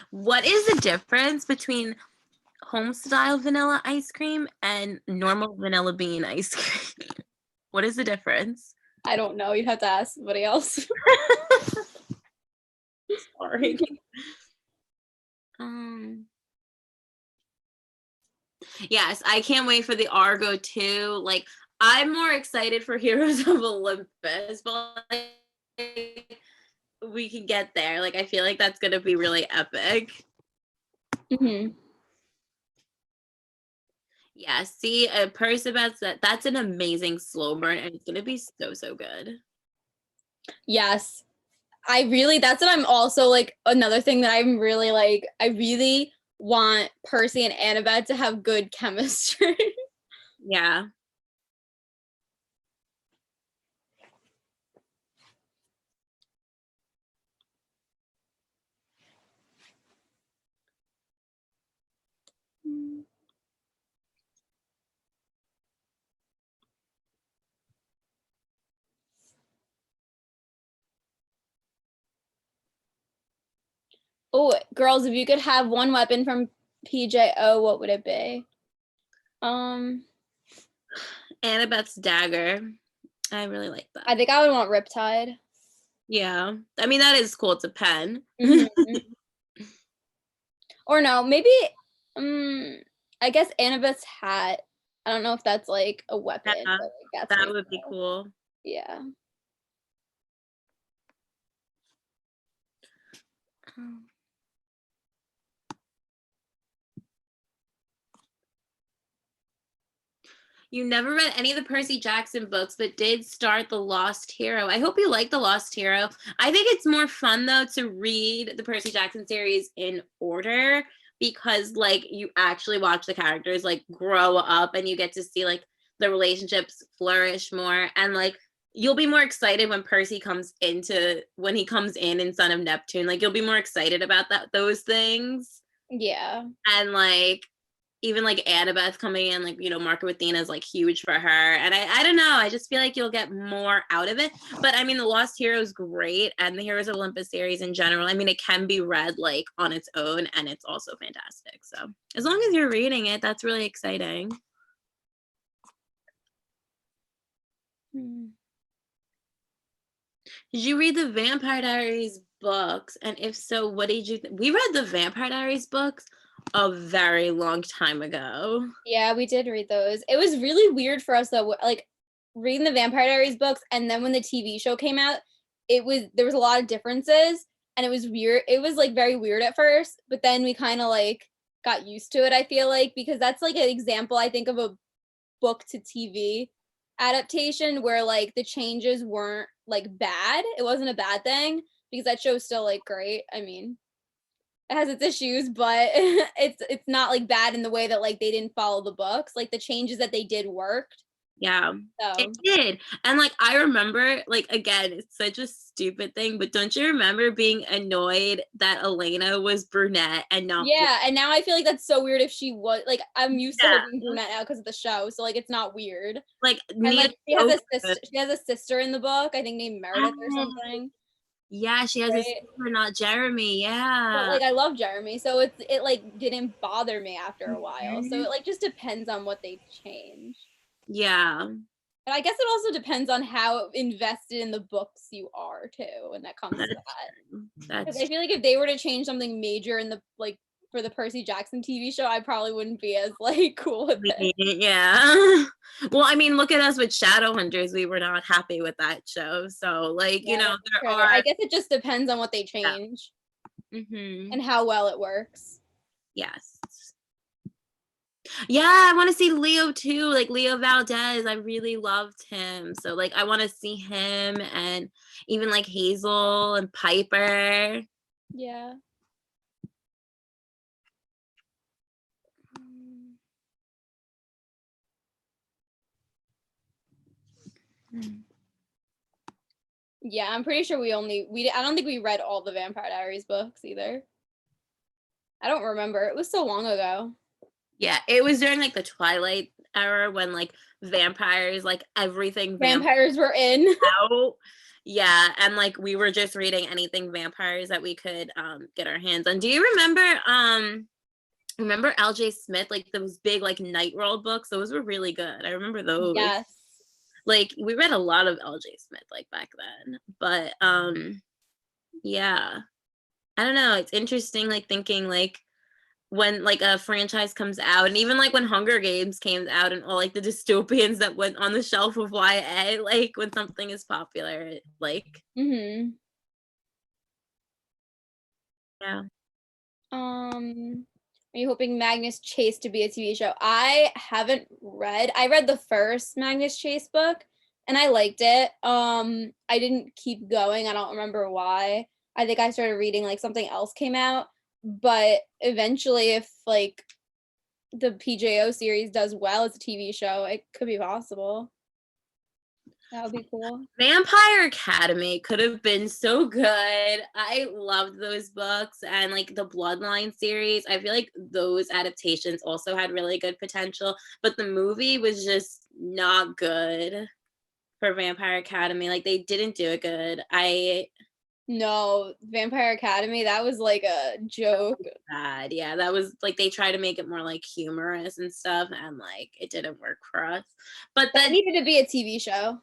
[SPEAKER 1] What is the difference between home style vanilla ice cream and normal vanilla bean ice cream? What is the difference?
[SPEAKER 2] I don't know. You'd have to ask somebody else.
[SPEAKER 1] Sorry. Yes, I can't wait for the Argo 2. Like, I'm more excited for Heroes of Olympus, but like, we can get there. Like, I feel like that's gonna be really epic.
[SPEAKER 2] Mm-hmm.
[SPEAKER 1] Yeah, see, Percybeth's that's an amazing slow burn, and it's gonna be so good.
[SPEAKER 2] Yes. That's what I'm also like, another thing that I'm really like, I really want Percy and Annabeth to have good chemistry.
[SPEAKER 1] Yeah.
[SPEAKER 2] Oh, girls, if you could have one weapon from PJO, what would it be?
[SPEAKER 1] Annabeth's dagger. I really like that.
[SPEAKER 2] I think I would want Riptide.
[SPEAKER 1] Yeah. I mean, that is cool. It's a pen.
[SPEAKER 2] Mm-hmm. Or no, maybe I guess Annabeth's hat. I don't know if that's like a weapon.
[SPEAKER 1] Yeah,
[SPEAKER 2] but like,
[SPEAKER 1] that would be cool.
[SPEAKER 2] Yeah.
[SPEAKER 1] You never read any of the Percy Jackson books, but did start The Lost Hero. I hope you like The Lost Hero. I think it's more fun, though, to read the Percy Jackson series in order because, like, you actually watch the characters, like, grow up and you get to see, like, the relationships flourish more. And, like, you'll be more excited when Percy comes in Son of Neptune. Like, you'll be more excited about those things.
[SPEAKER 2] Yeah.
[SPEAKER 1] And, like, even like Annabeth coming in, like, you know, Market with Dina is like huge for her. And I don't know, I just feel like you'll get more out of it. But I mean, The Lost Hero is great, and the Heroes of Olympus series in general, I mean, it can be read like on its own, and it's also fantastic. So as long as you're reading it, that's really exciting. Did you read the Vampire Diaries books? And if so, what did you we read the Vampire Diaries books a very long time ago.
[SPEAKER 2] Yeah, we did read those. It was really weird for us though, like reading the Vampire Diaries books, and then when the TV show came out, there was a lot of differences, and it was weird. It was like very weird at first, but then we kind of like got used to it, I feel like, because that's like an example, I think, of a book to TV adaptation where like the changes weren't like bad. It wasn't a bad thing because that show's still like great. I mean, it has its issues, but it's not like bad in the way that like they didn't follow the books. Like the changes that they did worked.
[SPEAKER 1] Yeah,
[SPEAKER 2] So
[SPEAKER 1] it did. And like I remember, like, again, it's such a stupid thing, but don't you remember being annoyed that Elena was brunette and not
[SPEAKER 2] yeah, and now I feel like that's so weird if she was like, I'm used to her
[SPEAKER 1] Yeah.
[SPEAKER 2] being brunette now because of the show, so like it's not weird.
[SPEAKER 1] like
[SPEAKER 2] And
[SPEAKER 1] Mia's
[SPEAKER 2] like she has
[SPEAKER 1] so
[SPEAKER 2] a sister,
[SPEAKER 1] good.
[SPEAKER 2] she has a sister in the book, I think named Meredith or something.
[SPEAKER 1] Yeah, she has a
[SPEAKER 2] Right.
[SPEAKER 1] sister, not Jeremy.
[SPEAKER 2] But
[SPEAKER 1] Yeah.
[SPEAKER 2] like I love Jeremy, so it like didn't bother me after a while. So
[SPEAKER 1] Mhm.
[SPEAKER 2] it like just depends on what they change.
[SPEAKER 1] Yeah.
[SPEAKER 2] But I guess it also depends on how invested in the books you are too, when that comes to
[SPEAKER 1] That's
[SPEAKER 2] that.
[SPEAKER 1] true.
[SPEAKER 2] Because
[SPEAKER 1] That's
[SPEAKER 2] I feel like if they were to change something major in the like for the Percy Jackson TV show, I probably wouldn't be as like cool with it.
[SPEAKER 1] yeah. Well, I mean, look at us with Shadowhunters. We were not happy with that show. So, like, you
[SPEAKER 2] Yeah,
[SPEAKER 1] know,
[SPEAKER 2] that's
[SPEAKER 1] there
[SPEAKER 2] true.
[SPEAKER 1] are.
[SPEAKER 2] I guess it just depends on what they change
[SPEAKER 1] Mhm.
[SPEAKER 2] and how well it works.
[SPEAKER 1] Yes. Yeah, I want to see Leo too. Like Leo Valdez, I really loved him. So, like, I want to see him and even like Hazel and Piper.
[SPEAKER 2] Yeah. Yeah, I'm pretty sure I don't think we read all the Vampire Diaries books either. I don't remember. It was so long ago.
[SPEAKER 1] Yeah, it was during like the Twilight era when like vampires, like everything
[SPEAKER 2] Vampires were in.
[SPEAKER 1] out. Yeah, and like we were just reading anything vampires that we could get our hands on. Do you remember LJ Smith, like those big like Night World books? Those were really good. I remember those.
[SPEAKER 2] Yes.
[SPEAKER 1] Like we read a lot of LJ Smith like back then. But yeah. I don't know. It's interesting like thinking like when like a franchise comes out, and even like when Hunger Games came out and all like the dystopians that went on the shelf of YA, like when something is popular, like
[SPEAKER 2] Mm-hmm.
[SPEAKER 1] yeah.
[SPEAKER 2] Are you hoping Magnus Chase to be a TV show? I read the first Magnus Chase book and I liked it. I didn't keep going. I don't remember why. I think I started reading like something else came out, but eventually if like the PJO series does well as a TV show, it could be possible. That would be cool.
[SPEAKER 1] Vampire Academy could have been so good. I loved those books, and like the Bloodline series. I feel like those adaptations also had really good potential, but the movie was just not good for Vampire Academy. Like they didn't do it good.
[SPEAKER 2] No, Vampire Academy, that was like a joke.
[SPEAKER 1] Bad. Yeah, that was like they tried to make it more like humorous and stuff, and like it didn't work for us. But
[SPEAKER 2] That
[SPEAKER 1] then
[SPEAKER 2] needed to be a TV show.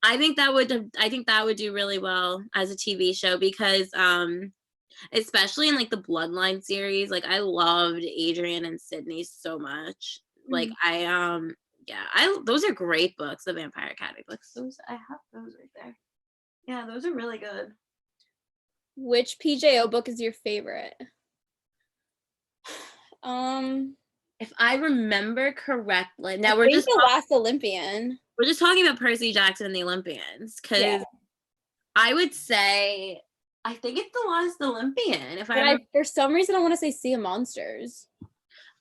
[SPEAKER 1] I think that would do really well as a TV show because especially in like the Bloodline series, like I loved Adrian and Sydney so much. Like those are great books, the Vampire Academy books. Those I have those right there. Yeah, those are really good.
[SPEAKER 2] Which PJO book is your favorite?
[SPEAKER 1] If I remember correctly, now
[SPEAKER 2] I think the Last Olympian.
[SPEAKER 1] we're just talking about Percy Jackson and the Olympians because I would say I think it's the Last Olympian.
[SPEAKER 2] For some reason I want to say Sea of Monsters.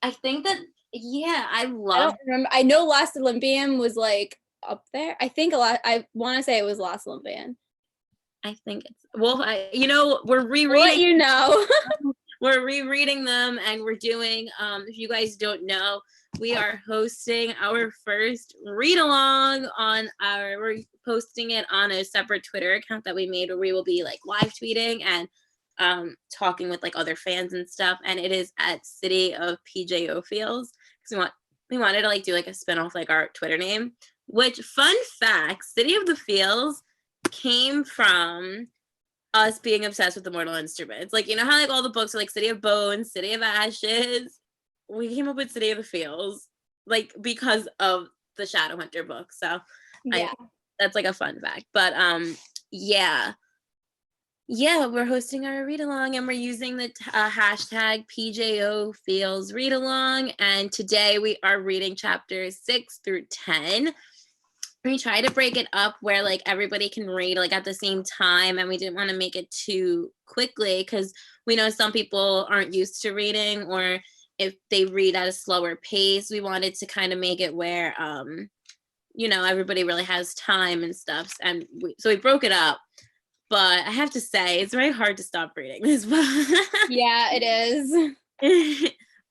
[SPEAKER 1] I think that I
[SPEAKER 2] don't remember. I know Last Olympian was like up there. I want to say it was Last Olympian.
[SPEAKER 1] I think it's we're rereading.
[SPEAKER 2] I'll let you know.
[SPEAKER 1] We're rereading them, and we're doing. If you guys don't know, we are hosting our first read along we're posting it on a separate Twitter account that we made, where we will be like live tweeting and talking with like other fans and stuff. And it is at City of PJO Feels because we wanted to like do like a spinoff like our Twitter name. Which fun fact, City of the Feels came from us being obsessed with the Mortal Instruments. Like, you know how like all the books are like City of Bones, City of Ashes? We came up with City of the Feels, like because of the Shadowhunter book. So
[SPEAKER 2] Yeah.
[SPEAKER 1] that's like a fun fact. But yeah. Yeah, we're hosting our read along and we're using the hashtag PJO Feels Read Along. And today we are reading chapters 6 through 10. We try to break it up where like everybody can read like at the same time, and we didn't want to make it too quickly because we know some people aren't used to reading, or if they read at a slower pace, we wanted to kind of make it where you know, everybody really has time and stuff. And so we broke it up. But I have to say, it's very hard to stop reading this book.
[SPEAKER 2] Yeah, it is.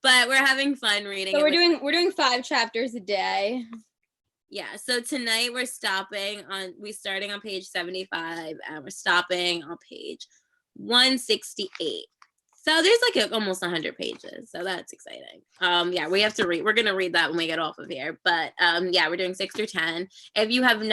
[SPEAKER 1] But we're having fun reading.
[SPEAKER 2] So we're doing 5 chapters a day.
[SPEAKER 1] Yeah. So tonight we're starting on page 75 and we're stopping on page 168. So there's like almost 100 pages. So that's exciting. Yeah, we have to read. We're gonna read that when we get off of here. But yeah, we're doing 6 through 10. If you haven't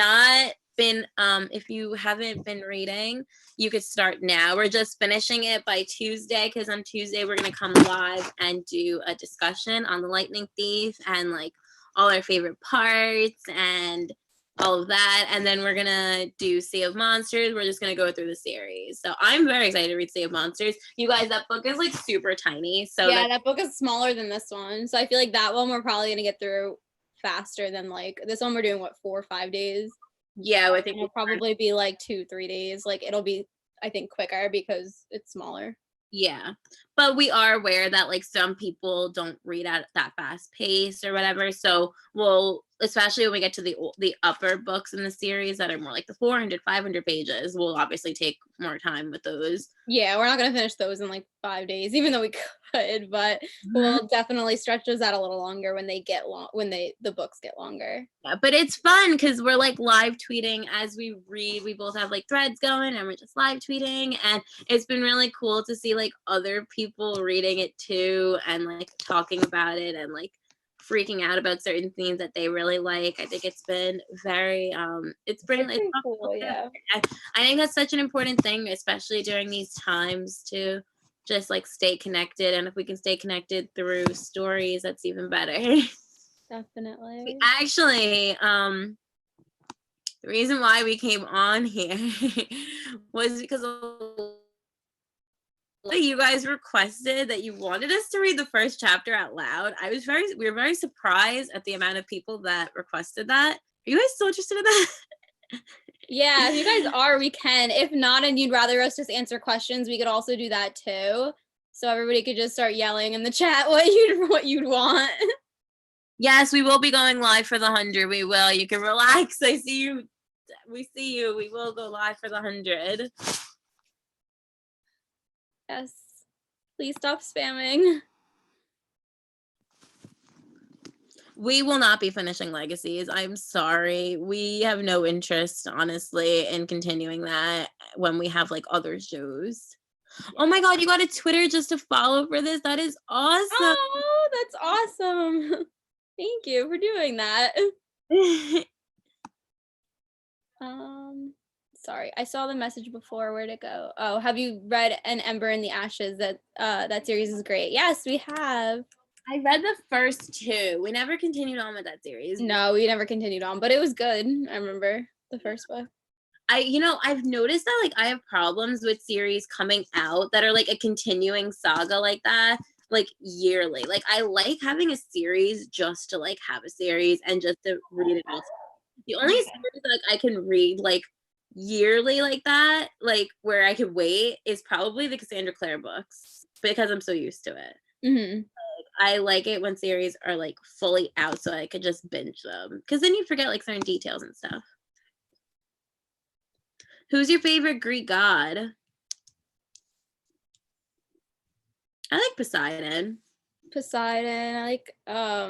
[SPEAKER 1] been reading, you could start now. We're just finishing it by Tuesday because on Tuesday we're gonna come live and do a discussion on the Lightning Thief and like all our favorite parts and all of that. And then we're gonna do Sea of Monsters. We're just gonna go through the series. So I'm very excited to read Sea of Monsters. You guys, that book is like super tiny. So
[SPEAKER 2] yeah, that book is smaller than this one. So I feel like that one we're probably gonna get through faster than like this one. We're doing what, 4 or 5 days?
[SPEAKER 1] Yeah, I think
[SPEAKER 2] it'll probably be like 2-3 days. Like it'll be, I think, quicker because it's smaller.
[SPEAKER 1] Yeah, but we are aware that like some people don't read at that fast pace or whatever. So we'll, especially when we get to the upper books in the series that are more like the 400, 500 pages, we'll obviously take more time with those.
[SPEAKER 2] Yeah, we're not gonna finish those in like 5 days, even though we could, but we'll definitely stretch those out a little longer when they get the books get longer.
[SPEAKER 1] Yeah, but it's fun because we're like live tweeting as we read. We both have like threads going and we're just live tweeting, and it's been really cool to see like other people reading it too and like talking about it and like freaking out about certain things that they really like. I think it's been very it's
[SPEAKER 2] cool. Yeah,
[SPEAKER 1] I think that's such an important thing, especially during these times, to just like stay connected. And if we can stay connected through stories, that's even better.
[SPEAKER 2] Definitely.
[SPEAKER 1] Actually, the reason why we came on here was because you guys requested that you wanted us to read the first chapter out loud. We were very surprised at the amount of people that requested that. Are you guys still interested in that?
[SPEAKER 2] Yeah, if you guys are, we can. If not, and you'd rather us just answer questions, we could also do that too. So everybody could just start yelling in the chat what you'd want.
[SPEAKER 1] Yes, we will be going live for the 100. We will. You can relax. I see you. We see you. We will go live for the 100.
[SPEAKER 2] Yes. Please stop spamming.
[SPEAKER 1] We will not be finishing Legacies. I'm sorry. We have no interest, honestly, in continuing that when we have like other shows. Oh my God, you got a Twitter just to follow for this? That is awesome.
[SPEAKER 2] Oh, that's awesome. Thank you for doing that. Sorry, I saw the message before. Where'd it go? Oh, have you read An Ember in the Ashes? That series is great. Yes, we have.
[SPEAKER 1] I read the first 2. We never continued on with that series.
[SPEAKER 2] No, we never continued on, but it was good. I remember the first book.
[SPEAKER 1] I've noticed that like I have problems with series coming out that are like a continuing saga like that, like yearly. Like I like having a series just to like have a series and just to read it all. The only series that like, I can read like yearly like that, like where I could wait, is probably the Cassandra Clare books because I'm so used to it.
[SPEAKER 2] Mm-hmm.
[SPEAKER 1] Like, I like it when series are like fully out so I could just binge them, because then you forget like certain details and stuff. Who's your favorite Greek god? I like Poseidon.
[SPEAKER 2] I like I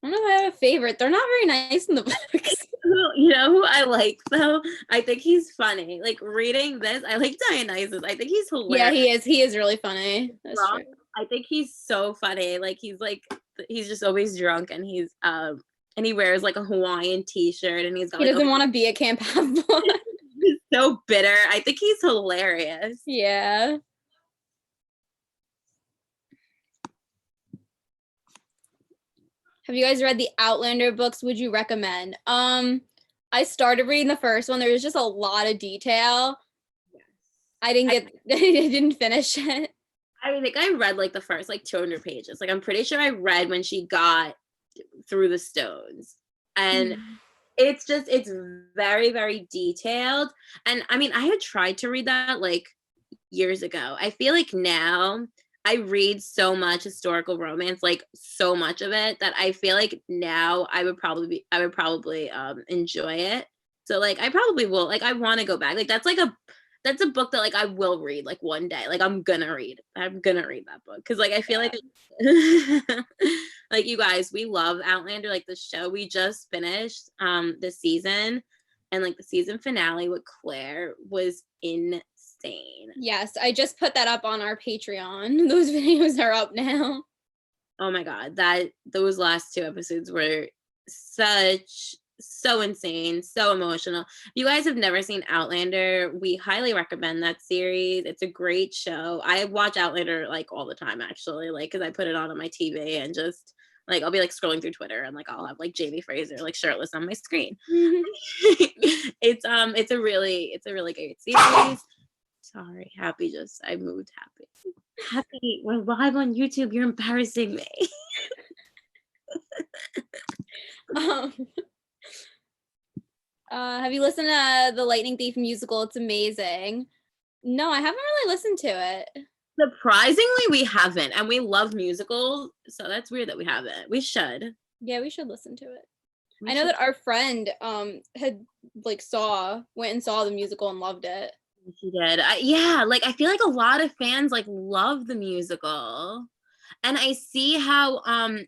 [SPEAKER 2] don't know if I have a favorite. They're not very nice in the books.
[SPEAKER 1] You know who I like though? I think he's funny. Like reading this, I like Dionysus. I think he's hilarious.
[SPEAKER 2] Yeah, he is. He is really funny. That's true.
[SPEAKER 1] I think he's so funny. Like he's just always drunk, and and he wears like a Hawaiian t-shirt, and he's got,
[SPEAKER 2] he doesn't want to be at Camp Half-Blood.
[SPEAKER 1] so bitter. I think he's hilarious.
[SPEAKER 2] Yeah. Have you guys read the Outlander books? Would you recommend? I started reading the first one. There was just a lot of detail.
[SPEAKER 1] Yes.
[SPEAKER 2] I didn't finish it.
[SPEAKER 1] I think I read like the first like 200 pages. Like I'm pretty sure I read when she got through the stones. And it's very, very detailed. And I mean, I had tried to read that like years ago. I feel like now I read so much historical romance, like so much of it, that I feel like now I would probably enjoy it. So like I probably will, like I want to go back. Like that's a book that like I will read like one day. Like I'm gonna read that book because like I feel like like you guys, we love Outlander, like the show. We just finished this season, and like the season finale with Claire was insane.
[SPEAKER 2] Yes, I just put that up on our Patreon. Those videos are up now.
[SPEAKER 1] Oh my god, those last 2 episodes were so insane, so emotional. If you guys have never seen Outlander, we highly recommend that series. It's a great show. I watch Outlander like all the time actually, like because I put it on my TV and just like I'll be like scrolling through Twitter and like I'll have like Jamie Fraser like shirtless on my screen. It's a really great series. Sorry, Happy I moved Happy, we're live on YouTube. You're embarrassing me.
[SPEAKER 2] Have you listened to the Lightning Thief musical? It's amazing. No, I haven't really listened to it.
[SPEAKER 1] Surprisingly, we haven't, and we love musicals, so that's weird that we haven't. We should.
[SPEAKER 2] Yeah, we should listen to it. I know that our friend had like went and saw the musical and loved it.
[SPEAKER 1] She did. Yeah, like I feel like a lot of fans like love the musical. And I see how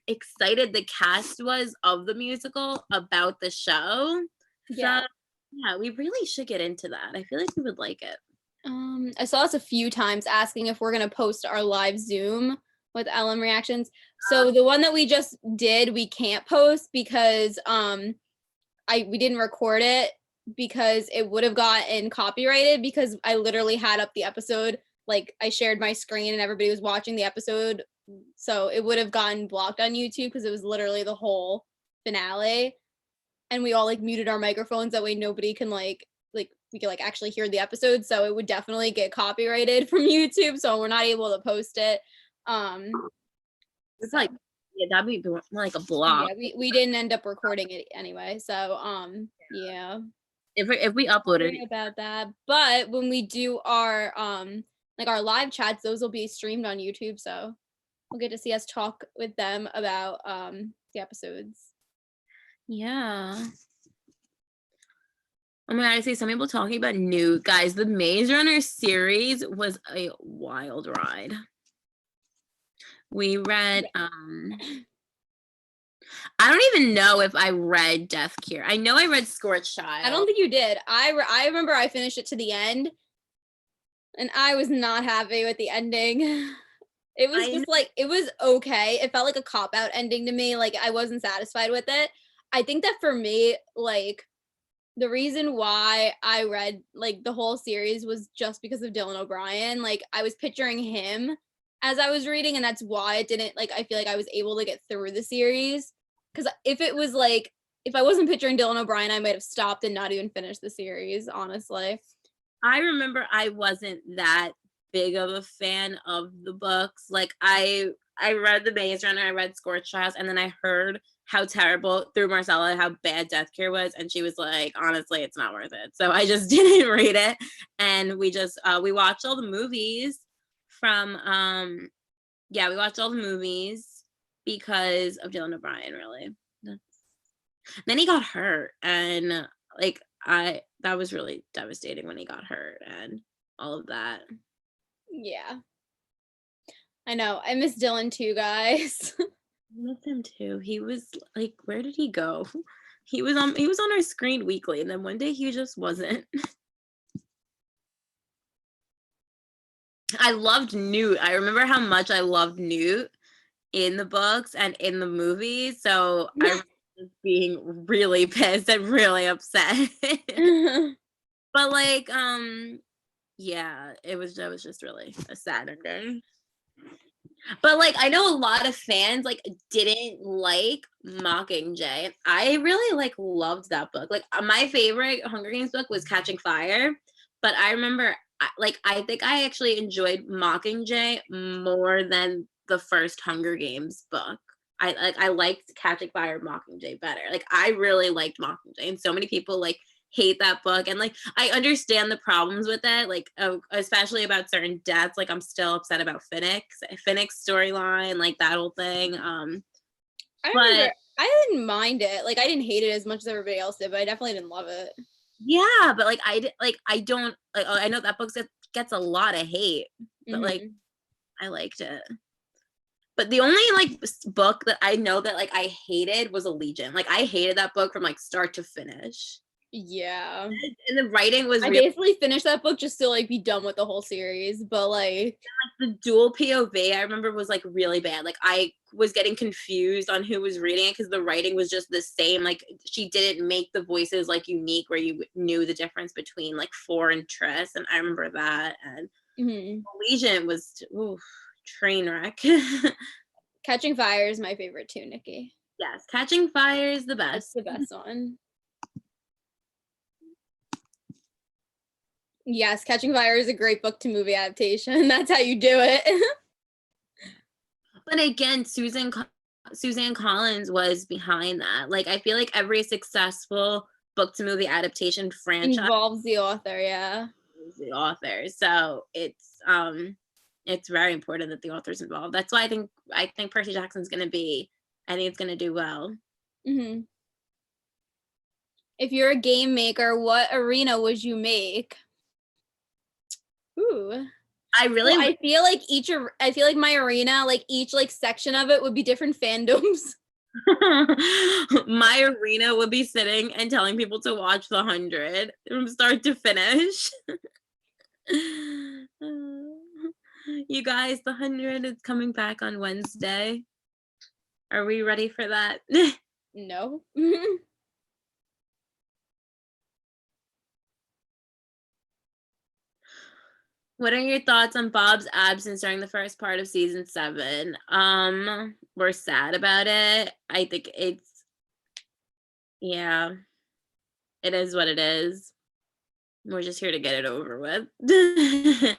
[SPEAKER 1] excited the cast was of the musical about the show.
[SPEAKER 2] Yeah.
[SPEAKER 1] So yeah, we really should get into that. I feel like we would like it.
[SPEAKER 2] I saw us a few times asking if we're gonna post our live Zoom with LM reactions. So the one that we just did, we can't post because we didn't record it because it would have gotten copyrighted because I literally had up the episode, like I shared my screen and everybody was watching the episode, so it would have gotten blocked on YouTube because it was literally the whole finale, and we all like muted our microphones that way nobody can like we can like actually hear the episode, so it would definitely get copyrighted from YouTube, so we're not able to post it.
[SPEAKER 1] It's like that'd be like a block.
[SPEAKER 2] Yeah, we didn't end up recording it anyway, so yeah.
[SPEAKER 1] If we uploaded
[SPEAKER 2] Sorry about that, but when we do our like our live chats, those will be streamed on YouTube, so we'll get to see us talk with them about the episodes.
[SPEAKER 1] Yeah. Oh my god, I see some people talking about new guys. The Maze Runner series was a wild ride. We read I don't even know if I read Death Cure. I know I read Scorched Child.
[SPEAKER 2] I don't think you did. I remember I finished it to the end, and I was not happy with the ending. It was just like, it was okay. It felt like a cop-out ending to me. Like, I wasn't satisfied with it. I think that for me, like, the reason why I read, like, the whole series was just because of Dylan O'Brien. Like, I was picturing him as I was reading, and that's why it didn't, like, I feel like I was able to get through the series. Because if it was, like, if I wasn't picturing Dylan O'Brien, I might have stopped and not even finished the series, honestly.
[SPEAKER 1] I remember I wasn't that big of a fan of the books. Like, I read The Maze Runner, I read Scorched Child, and then I heard how terrible through Marcella, how bad Death Cure was, and she was like, honestly, it's not worth it. So I just didn't read it, and we just we watched all the movies from we watched all the movies because of Dylan O'Brien, really. Then he got hurt, and like that was really devastating when he got hurt and all of that.
[SPEAKER 2] Yeah, I know. I miss Dylan too, guys.
[SPEAKER 1] I miss him too. He was like, where did he go? He was on our screen weekly, and then one day he just wasn't. I loved Newt. I remember how much I loved Newt in the books and in the movies. So I was being really pissed and really upset. But like, yeah, that was just really a sad ending. But like, I know a lot of fans like didn't like Mockingjay. I really like loved that book. Like my favorite Hunger Games book was Catching Fire, but I remember I think I actually enjoyed Mockingjay more than the first Hunger Games book. I liked Catching Fire Mockingjay better. Like I really liked Mockingjay, and so many people like hate that book, and like I understand the problems with it, like especially about certain deaths. Like I'm still upset about Finnick's storyline, like that whole thing.
[SPEAKER 2] I didn't mind it. Like I didn't hate it as much as everybody else did, but I definitely didn't love it.
[SPEAKER 1] Yeah, but like I don't like, I know that book gets a lot of hate, but like I liked it. But the only like book that I know that like I hated was Allegiant. Like I hated that book from like start to finish.
[SPEAKER 2] Yeah.
[SPEAKER 1] And the writing was
[SPEAKER 2] I basically finished that book just to like be done with the whole series, but like
[SPEAKER 1] the dual POV I remember was like really bad. Like I was getting confused on who was reading it because the writing was just the same. Like she didn't make the voices like unique where you knew the difference between like Four and Triss, and I remember that. And Allegiant was train wreck.
[SPEAKER 2] Catching Fire is my favorite too, Nikki.
[SPEAKER 1] Yes, Catching Fire is the best.
[SPEAKER 2] That's the best one. Yes, Catching Fire is a great book to movie adaptation. That's how you do it.
[SPEAKER 1] But again, Suzanne Collins was behind that. Like I feel like every successful book to movie adaptation franchise
[SPEAKER 2] involves the author, yeah.
[SPEAKER 1] The author. So it's very important that the author's involved. That's why I think Percy Jackson's gonna be, I think it's gonna do well.
[SPEAKER 2] If you're a game maker, what arena would you make? Ooh. I feel like my arena, like each like section of it would be different fandoms.
[SPEAKER 1] My arena would be sitting and telling people to watch The 100 from start to finish. You guys, The 100 is coming back on Wednesday. Are we ready for that?
[SPEAKER 2] No.
[SPEAKER 1] What are your thoughts on Bob's absence during the first part of season 7? We're sad about it. I think it is what it is. We're just here to get it over with.
[SPEAKER 2] Yeah.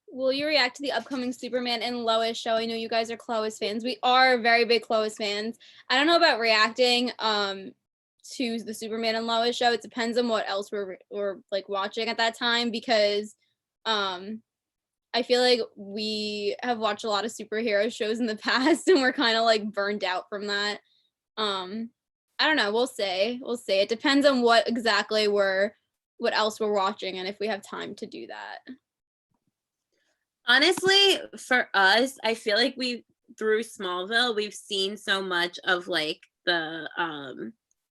[SPEAKER 2] Will you react to the upcoming Superman and Lois show? I know you guys are Lois fans. We are very big Lois fans. I don't know about reacting to the Superman and Lois show. It depends on what else we're like watching at that time, because I feel like we have watched a lot of superhero shows in the past and we're kind of like burned out from that. I don't know, we'll see. It depends on what else we're watching and if we have time to do that.
[SPEAKER 1] Honestly, for us, I feel like through Smallville, we've seen so much of like the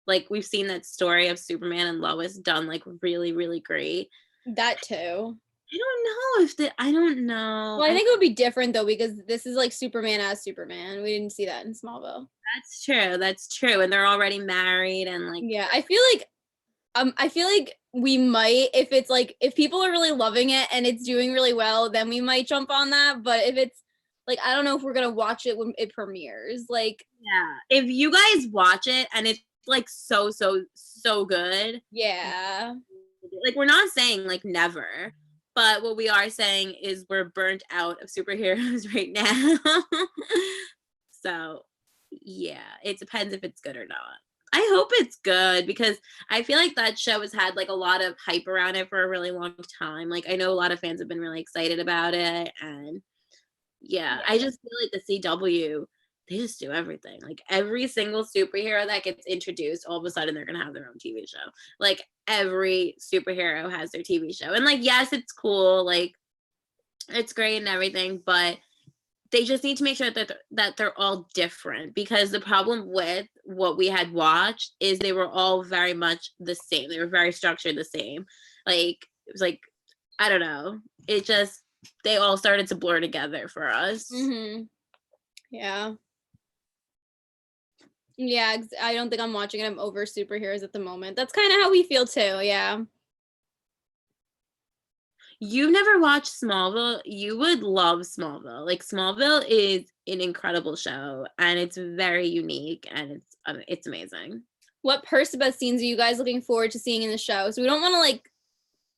[SPEAKER 1] like we've seen that story of Superman and Lois done like really, really great.
[SPEAKER 2] That too.
[SPEAKER 1] I don't know.
[SPEAKER 2] Well, I think it would be different though, because this is like Superman as Superman. We didn't see that in Smallville.
[SPEAKER 1] That's true. And they're already married and like,
[SPEAKER 2] yeah, I feel like we might, if people are really loving it and it's doing really well, then we might jump on that. But if it's like, I don't know if we're gonna watch it when it premieres. Like,
[SPEAKER 1] yeah, if you guys watch it and it's like so good,
[SPEAKER 2] yeah,
[SPEAKER 1] like we're not saying like never, but what we are saying is we're burnt out of superheroes right now. So yeah, it depends if it's good or not. I hope it's good, because I feel like that show has had like a lot of hype around it for a really long time. Like I know a lot of fans have been really excited about it, and yeah. I just feel like the CW, they just do everything. Like every single superhero that gets introduced, all of a sudden they're gonna have their own TV show. Like every superhero has their TV show, and like yes, it's cool, like it's great and everything, but they just need to make sure that they're all different, because the problem with what we had watched is they were all very much the same. They were very structured the same. Like it was like, I don't know. It just, they all started to blur together for us.
[SPEAKER 2] Yeah. Yeah, I don't think I'm watching it. I'm over superheroes at the moment. That's kind of how we feel too. Yeah.
[SPEAKER 1] You've never watched Smallville? You would love Smallville. Like Smallville is an incredible show, and it's very unique, and it's amazing.
[SPEAKER 2] What Percy scenes are you guys looking forward to seeing in the show? So we don't want to like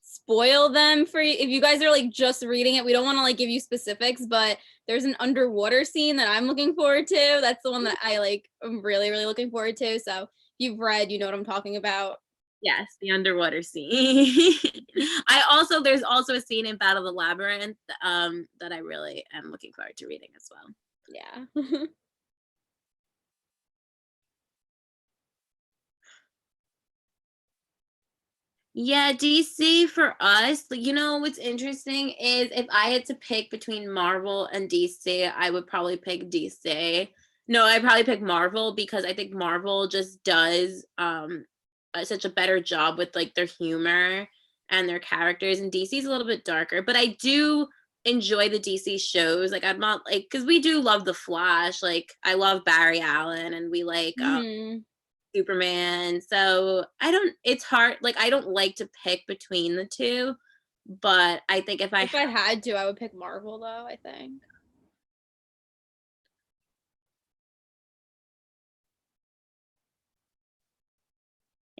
[SPEAKER 2] spoil them for you. If you guys are like just reading it, we don't want to like give you specifics, but there's an underwater scene that I'm looking forward to. That's the one that I like. I'm really, really looking forward to. So if you've read, you know what I'm talking about.
[SPEAKER 1] Yes, the underwater scene. There's also a scene in Battle of the Labyrinth that I really am looking forward to reading as well.
[SPEAKER 2] Yeah.
[SPEAKER 1] Yeah, DC for us, you know, what's interesting is if I had to pick between Marvel and DC, I would probably pick DC. No, I'd probably pick Marvel because I think Marvel just does such a better job with like their humor and their characters, and DC's a little bit darker, but I do enjoy the DC shows. Like I'm not like, because we do love the Flash. Like I love Barry Allen, and we like Superman. So it's hard. Like I don't like to pick between the two, but I think if I
[SPEAKER 2] had to, I would pick Marvel though, I think.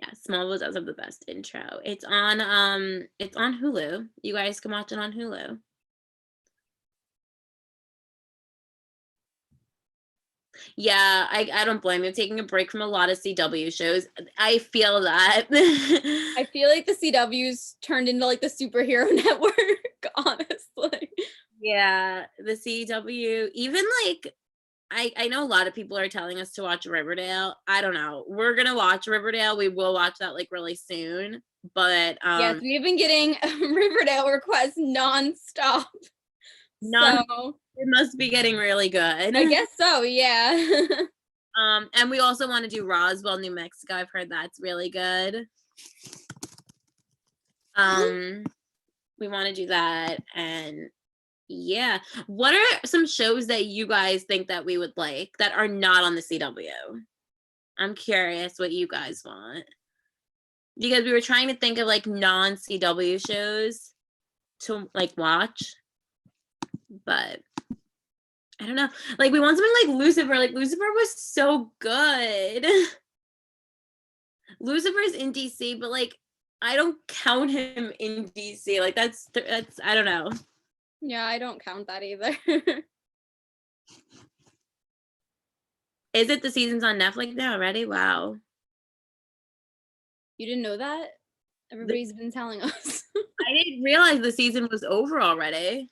[SPEAKER 1] Yeah, Smallville does have the best intro. It's on Hulu. You guys can watch it on Hulu. Yeah, I don't blame you. Taking a break from a lot of CW shows. I feel that.
[SPEAKER 2] I feel like the CW's turned into like the superhero network, honestly.
[SPEAKER 1] Yeah, the CW, even like I know a lot of people are telling us to watch Riverdale. I don't know. We're gonna watch Riverdale. We will watch that like really soon. But
[SPEAKER 2] yes, we've been getting Riverdale requests nonstop. So
[SPEAKER 1] it must be getting really good.
[SPEAKER 2] I guess so, yeah.
[SPEAKER 1] And we also want to do Roswell, New Mexico. I've heard that's really good. We want to do that, and yeah. What are some shows that you guys think that we would like that are not on the CW? I'm curious what you guys want. Because we were trying to think of like non-CW shows to like watch. But I don't know. Like we want something like Lucifer. Like Lucifer was so good. Lucifer's in DC, but like I don't count him in DC. Like that's I don't know.
[SPEAKER 2] Yeah, I don't count that either.
[SPEAKER 1] Is it the season's on Netflix now already? Wow.
[SPEAKER 2] You didn't know that? Everybody's been telling us.
[SPEAKER 1] I didn't realize the season was over already.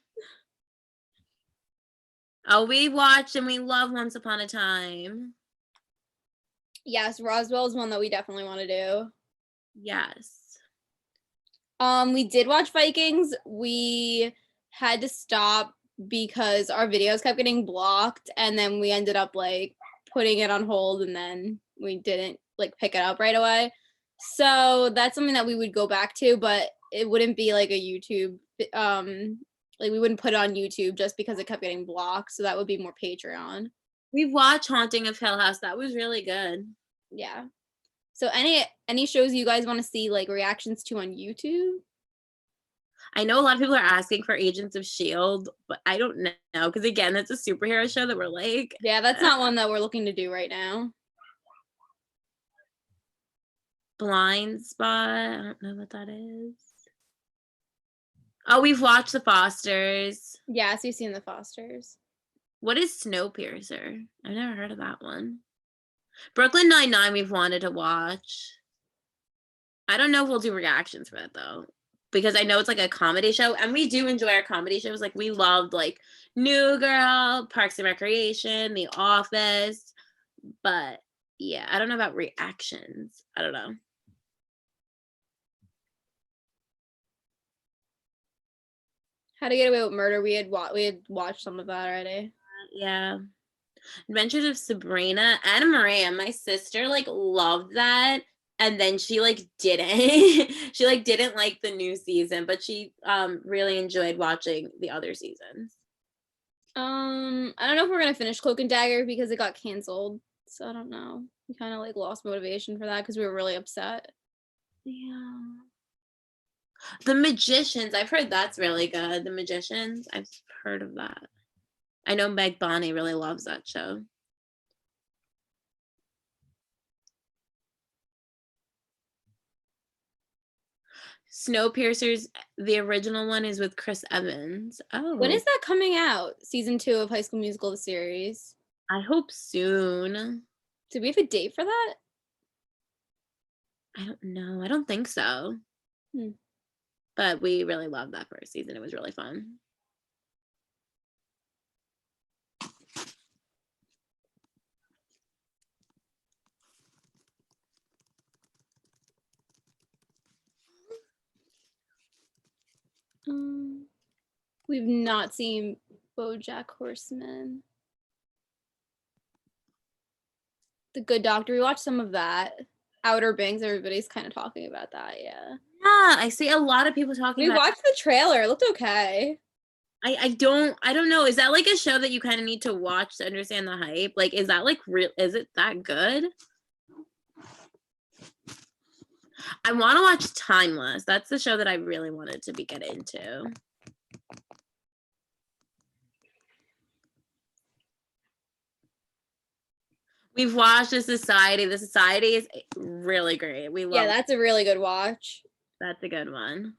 [SPEAKER 1] Oh, we watched and we love Once Upon a Time.
[SPEAKER 2] Yes, Roswell is one that we definitely want to do.
[SPEAKER 1] Yes.
[SPEAKER 2] We did watch Vikings. We had to stop because our videos kept getting blocked, and then we ended up like putting it on hold, and then we didn't like pick it up right away. So that's something that we would go back to, but it wouldn't be like a YouTube like we wouldn't put it on YouTube just because it kept getting blocked. So that would be more Patreon.
[SPEAKER 1] We watched Haunting of Hill House. That was really good.
[SPEAKER 2] Yeah. So any shows you guys want to see like reactions to on YouTube?
[SPEAKER 1] I know a lot of people are asking for Agents of S.H.I.E.L.D., but I don't know. Because again, that's a superhero show that we're like.
[SPEAKER 2] Yeah, that's not one that we're looking to do right now.
[SPEAKER 1] Blind Spot. I don't know what that is. Oh, we've watched The Fosters.
[SPEAKER 2] Yes, we've seen The Fosters.
[SPEAKER 1] What is Snowpiercer? I've never heard of that one. Brooklyn Nine-Nine we've wanted to watch. I don't know if we'll do reactions for that though, because I know it's like a comedy show, and we do enjoy our comedy shows. Like we loved like New Girl, Parks and Recreation, The Office, but yeah, I don't know about reactions. I don't know.
[SPEAKER 2] How to Get Away with Murder. We had watched some of that already.
[SPEAKER 1] Yeah. Adventures of Sabrina. Anna Maria, my sister, like loved that, and then she like didn't. She like didn't like the new season, but she really enjoyed watching the other seasons.
[SPEAKER 2] I don't know if we're gonna finish Cloak and Dagger because it got canceled. So I don't know. We kind of like lost motivation for that because we were really upset.
[SPEAKER 1] Yeah. The Magicians, I've heard that's really good. The Magicians, I've heard of that. I know Meg Bonnie really loves that show. Snowpiercer's, the original one is with Chris Evans. Oh.
[SPEAKER 2] When is that coming out? Season 2 of High School Musical, the series.
[SPEAKER 1] I hope soon.
[SPEAKER 2] Do we have a date for that?
[SPEAKER 1] I don't know. I don't think so.
[SPEAKER 2] Hmm.
[SPEAKER 1] But we really loved that first season. It was really fun.
[SPEAKER 2] We've not seen BoJack Horseman. The Good Doctor. We watched some of that. Outer Banks. Everybody's kind of talking about that. Yeah.
[SPEAKER 1] Yeah, I see a lot of people talking
[SPEAKER 2] We
[SPEAKER 1] about
[SPEAKER 2] watched the trailer. It looked okay.
[SPEAKER 1] I don't know. Is that like a show that you kind of need to watch to understand the hype? Like, is that like real? Is it that good? I want to watch Timeless. That's the show that I really wanted to get into. We've watched The Society. The Society is really great. We love.
[SPEAKER 2] Yeah, that's a really good watch.
[SPEAKER 1] That's a good one.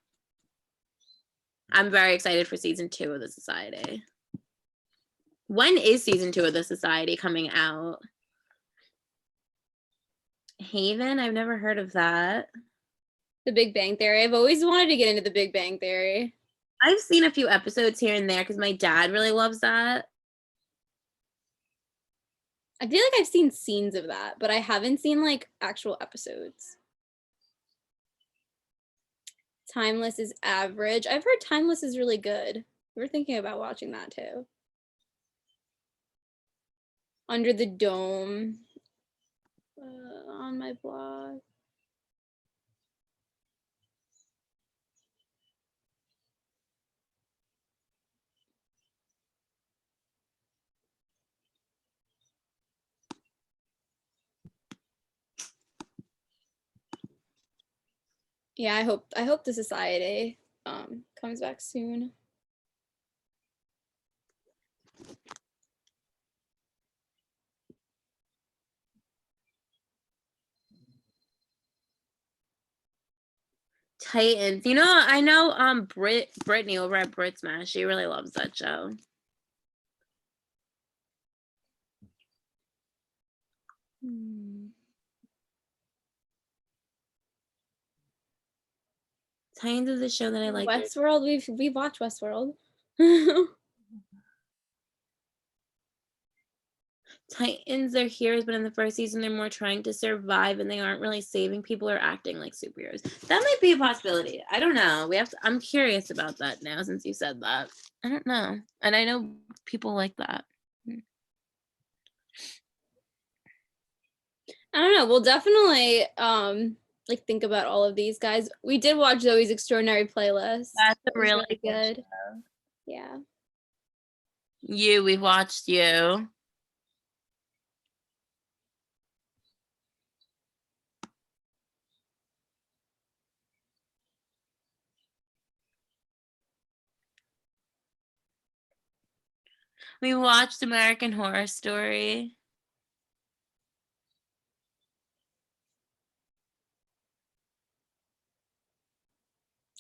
[SPEAKER 1] I'm very excited for season 2 of The Society. When is season 2 of The Society coming out? Haven? I've never heard of that.
[SPEAKER 2] The Big Bang Theory. I've always wanted to get into The Big Bang Theory.
[SPEAKER 1] I've seen a few episodes here and there because my dad really loves that.
[SPEAKER 2] I feel like I've seen scenes of that, but I haven't seen like actual episodes. Timeless is average. I've heard Timeless is really good. We're thinking about watching that too. Under the Dome. On my blog. Yeah, I hope The Society comes back soon.
[SPEAKER 1] Titans. You know, I know Brittany over at Brit Smash. She really loves that show. Titans is a show that I like.
[SPEAKER 2] Westworld, we've watched Westworld.
[SPEAKER 1] Titans are heroes, but in the first season they're more trying to survive and they aren't really saving people or acting like superheroes. That might be a possibility. I don't know. I'm curious about that now since you said that. I don't know. And I know people like that.
[SPEAKER 2] I don't know. We'll definitely like think about all of these guys. We did watch Zoe's Extraordinary Playlist.
[SPEAKER 1] That's a really
[SPEAKER 2] good.
[SPEAKER 1] Show.
[SPEAKER 2] Yeah.
[SPEAKER 1] We've watched You. We watched American Horror Story.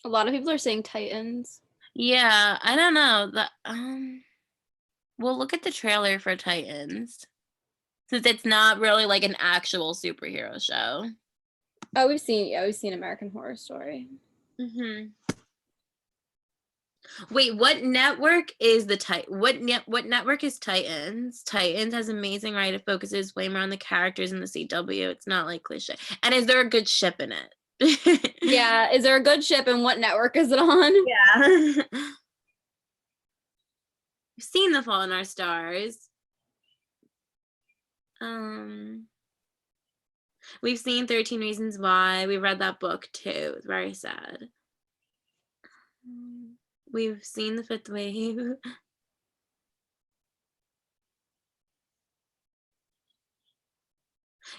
[SPEAKER 2] A lot of people are saying Titans.
[SPEAKER 1] Yeah, I don't know. We'll look at the trailer for Titans. Since it's not really like an actual superhero show.
[SPEAKER 2] Oh, we've seen American Horror Story.
[SPEAKER 1] Mm-hmm. Wait, what network is what network is Titans? Titans has amazing writer focuses way more on the characters in the CW. It's not like cliche. And is there a good ship in it?
[SPEAKER 2] Yeah, is there a good ship and what network is it on?
[SPEAKER 1] Yeah. We've seen The Fault in Our Stars. We've seen 13 Reasons Why. We read that book too. It's very sad. We've seen The Fifth Wave.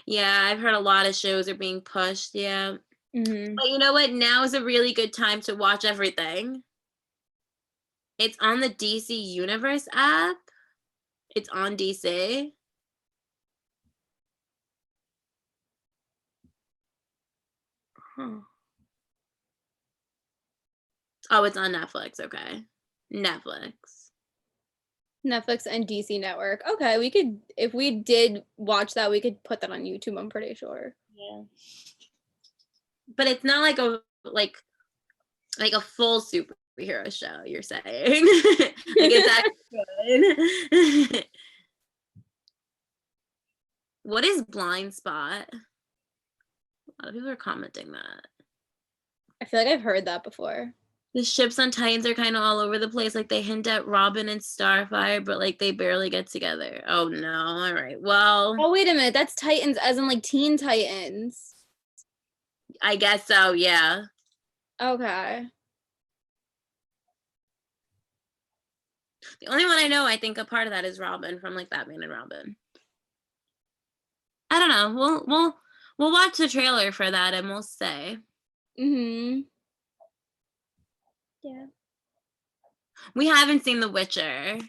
[SPEAKER 1] Yeah, I've heard a lot of shows are being pushed. Yeah.
[SPEAKER 2] Mm-hmm.
[SPEAKER 1] But you know what? Now is a really good time to watch everything. It's on the DC Universe app. It's on DC. Huh. Oh, it's on Netflix. Okay. Netflix.
[SPEAKER 2] Netflix and DC Network. Okay, we could, if we did watch that, we could put that on YouTube, I'm pretty sure.
[SPEAKER 1] Yeah. But it's not like a full superhero show, you're saying. Like it's actually good. What is Blind Spot? A lot of people are commenting that.
[SPEAKER 2] I feel like I've heard that before.
[SPEAKER 1] The ships on Titans are kind of all over the place. Like they hint at Robin and Starfire, but like they barely get together. Oh no. All right. Well,
[SPEAKER 2] Oh, wait a minute. That's Titans as in like Teen Titans.
[SPEAKER 1] I guess so, yeah.
[SPEAKER 2] Okay.
[SPEAKER 1] The only one I know, I think a part of that is Robin from like Batman and Robin. I don't know. We'll watch the trailer for that and we'll say.
[SPEAKER 2] Mm-hmm. Yeah.
[SPEAKER 1] We haven't seen The Witcher.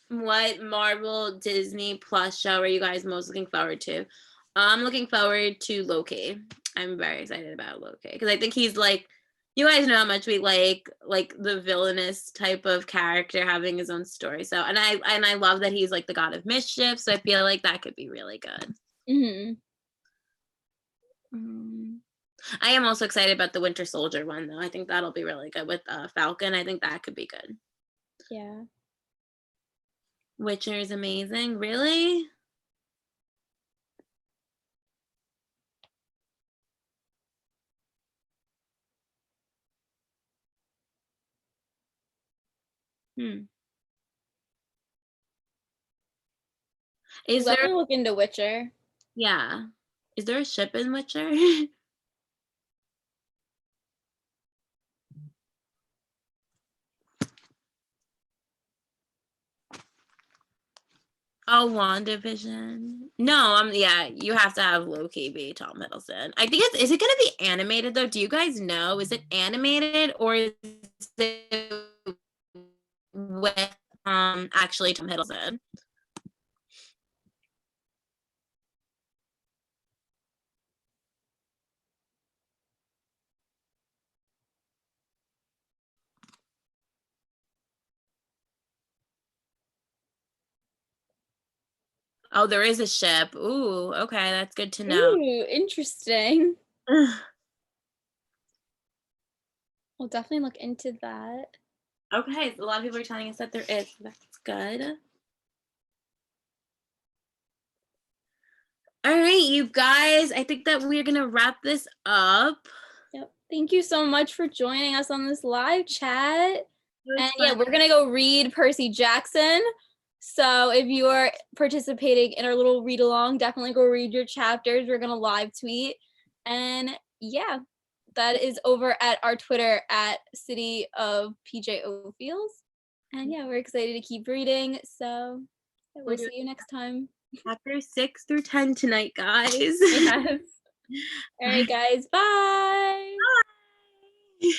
[SPEAKER 1] What Marvel Disney Plus show are you guys most looking forward to? I'm looking forward to Loki. I'm very excited about Loki because I think he's like, you guys know how much we like the villainous type of character having his own story. So and I love that he's like the god of mischief. So I feel like that could be really good.
[SPEAKER 2] Mm-hmm.
[SPEAKER 1] I am also excited about the Winter Soldier one though. I think that'll be really good with Falcon. I think that could be good.
[SPEAKER 2] Yeah.
[SPEAKER 1] Witcher is amazing. Really? Is
[SPEAKER 2] Let
[SPEAKER 1] there?
[SPEAKER 2] me look into Witcher.
[SPEAKER 1] Yeah. Is there a ship in Witcher? Oh, WandaVision. No, yeah, you have to have Loki be Tom Hiddleston. I think is it gonna be animated though? Do you guys know? Is it animated or is it with actually Tom Hiddleston? Oh, there is a ship. Ooh, okay, that's good to know.
[SPEAKER 2] Ooh, interesting. We'll definitely look into that.
[SPEAKER 1] Okay, a lot of people are telling us that there is. That's good. All right, you guys, I think that we're gonna wrap this up.
[SPEAKER 2] Yep. Thank you so much for joining us on this live chat. And yeah,
[SPEAKER 1] fun.
[SPEAKER 2] we're gonna go read Percy Jackson. So if you are participating in our little read along, definitely go read your chapters. We're gonna live tweet. And yeah, that is over at our Twitter at City of PJO Feels. And yeah, we're excited to keep reading. So yeah, we'll see you next time.
[SPEAKER 1] Chapter 6 through 10 tonight, guys.
[SPEAKER 2] Yes. All right, guys. Bye.
[SPEAKER 1] Bye.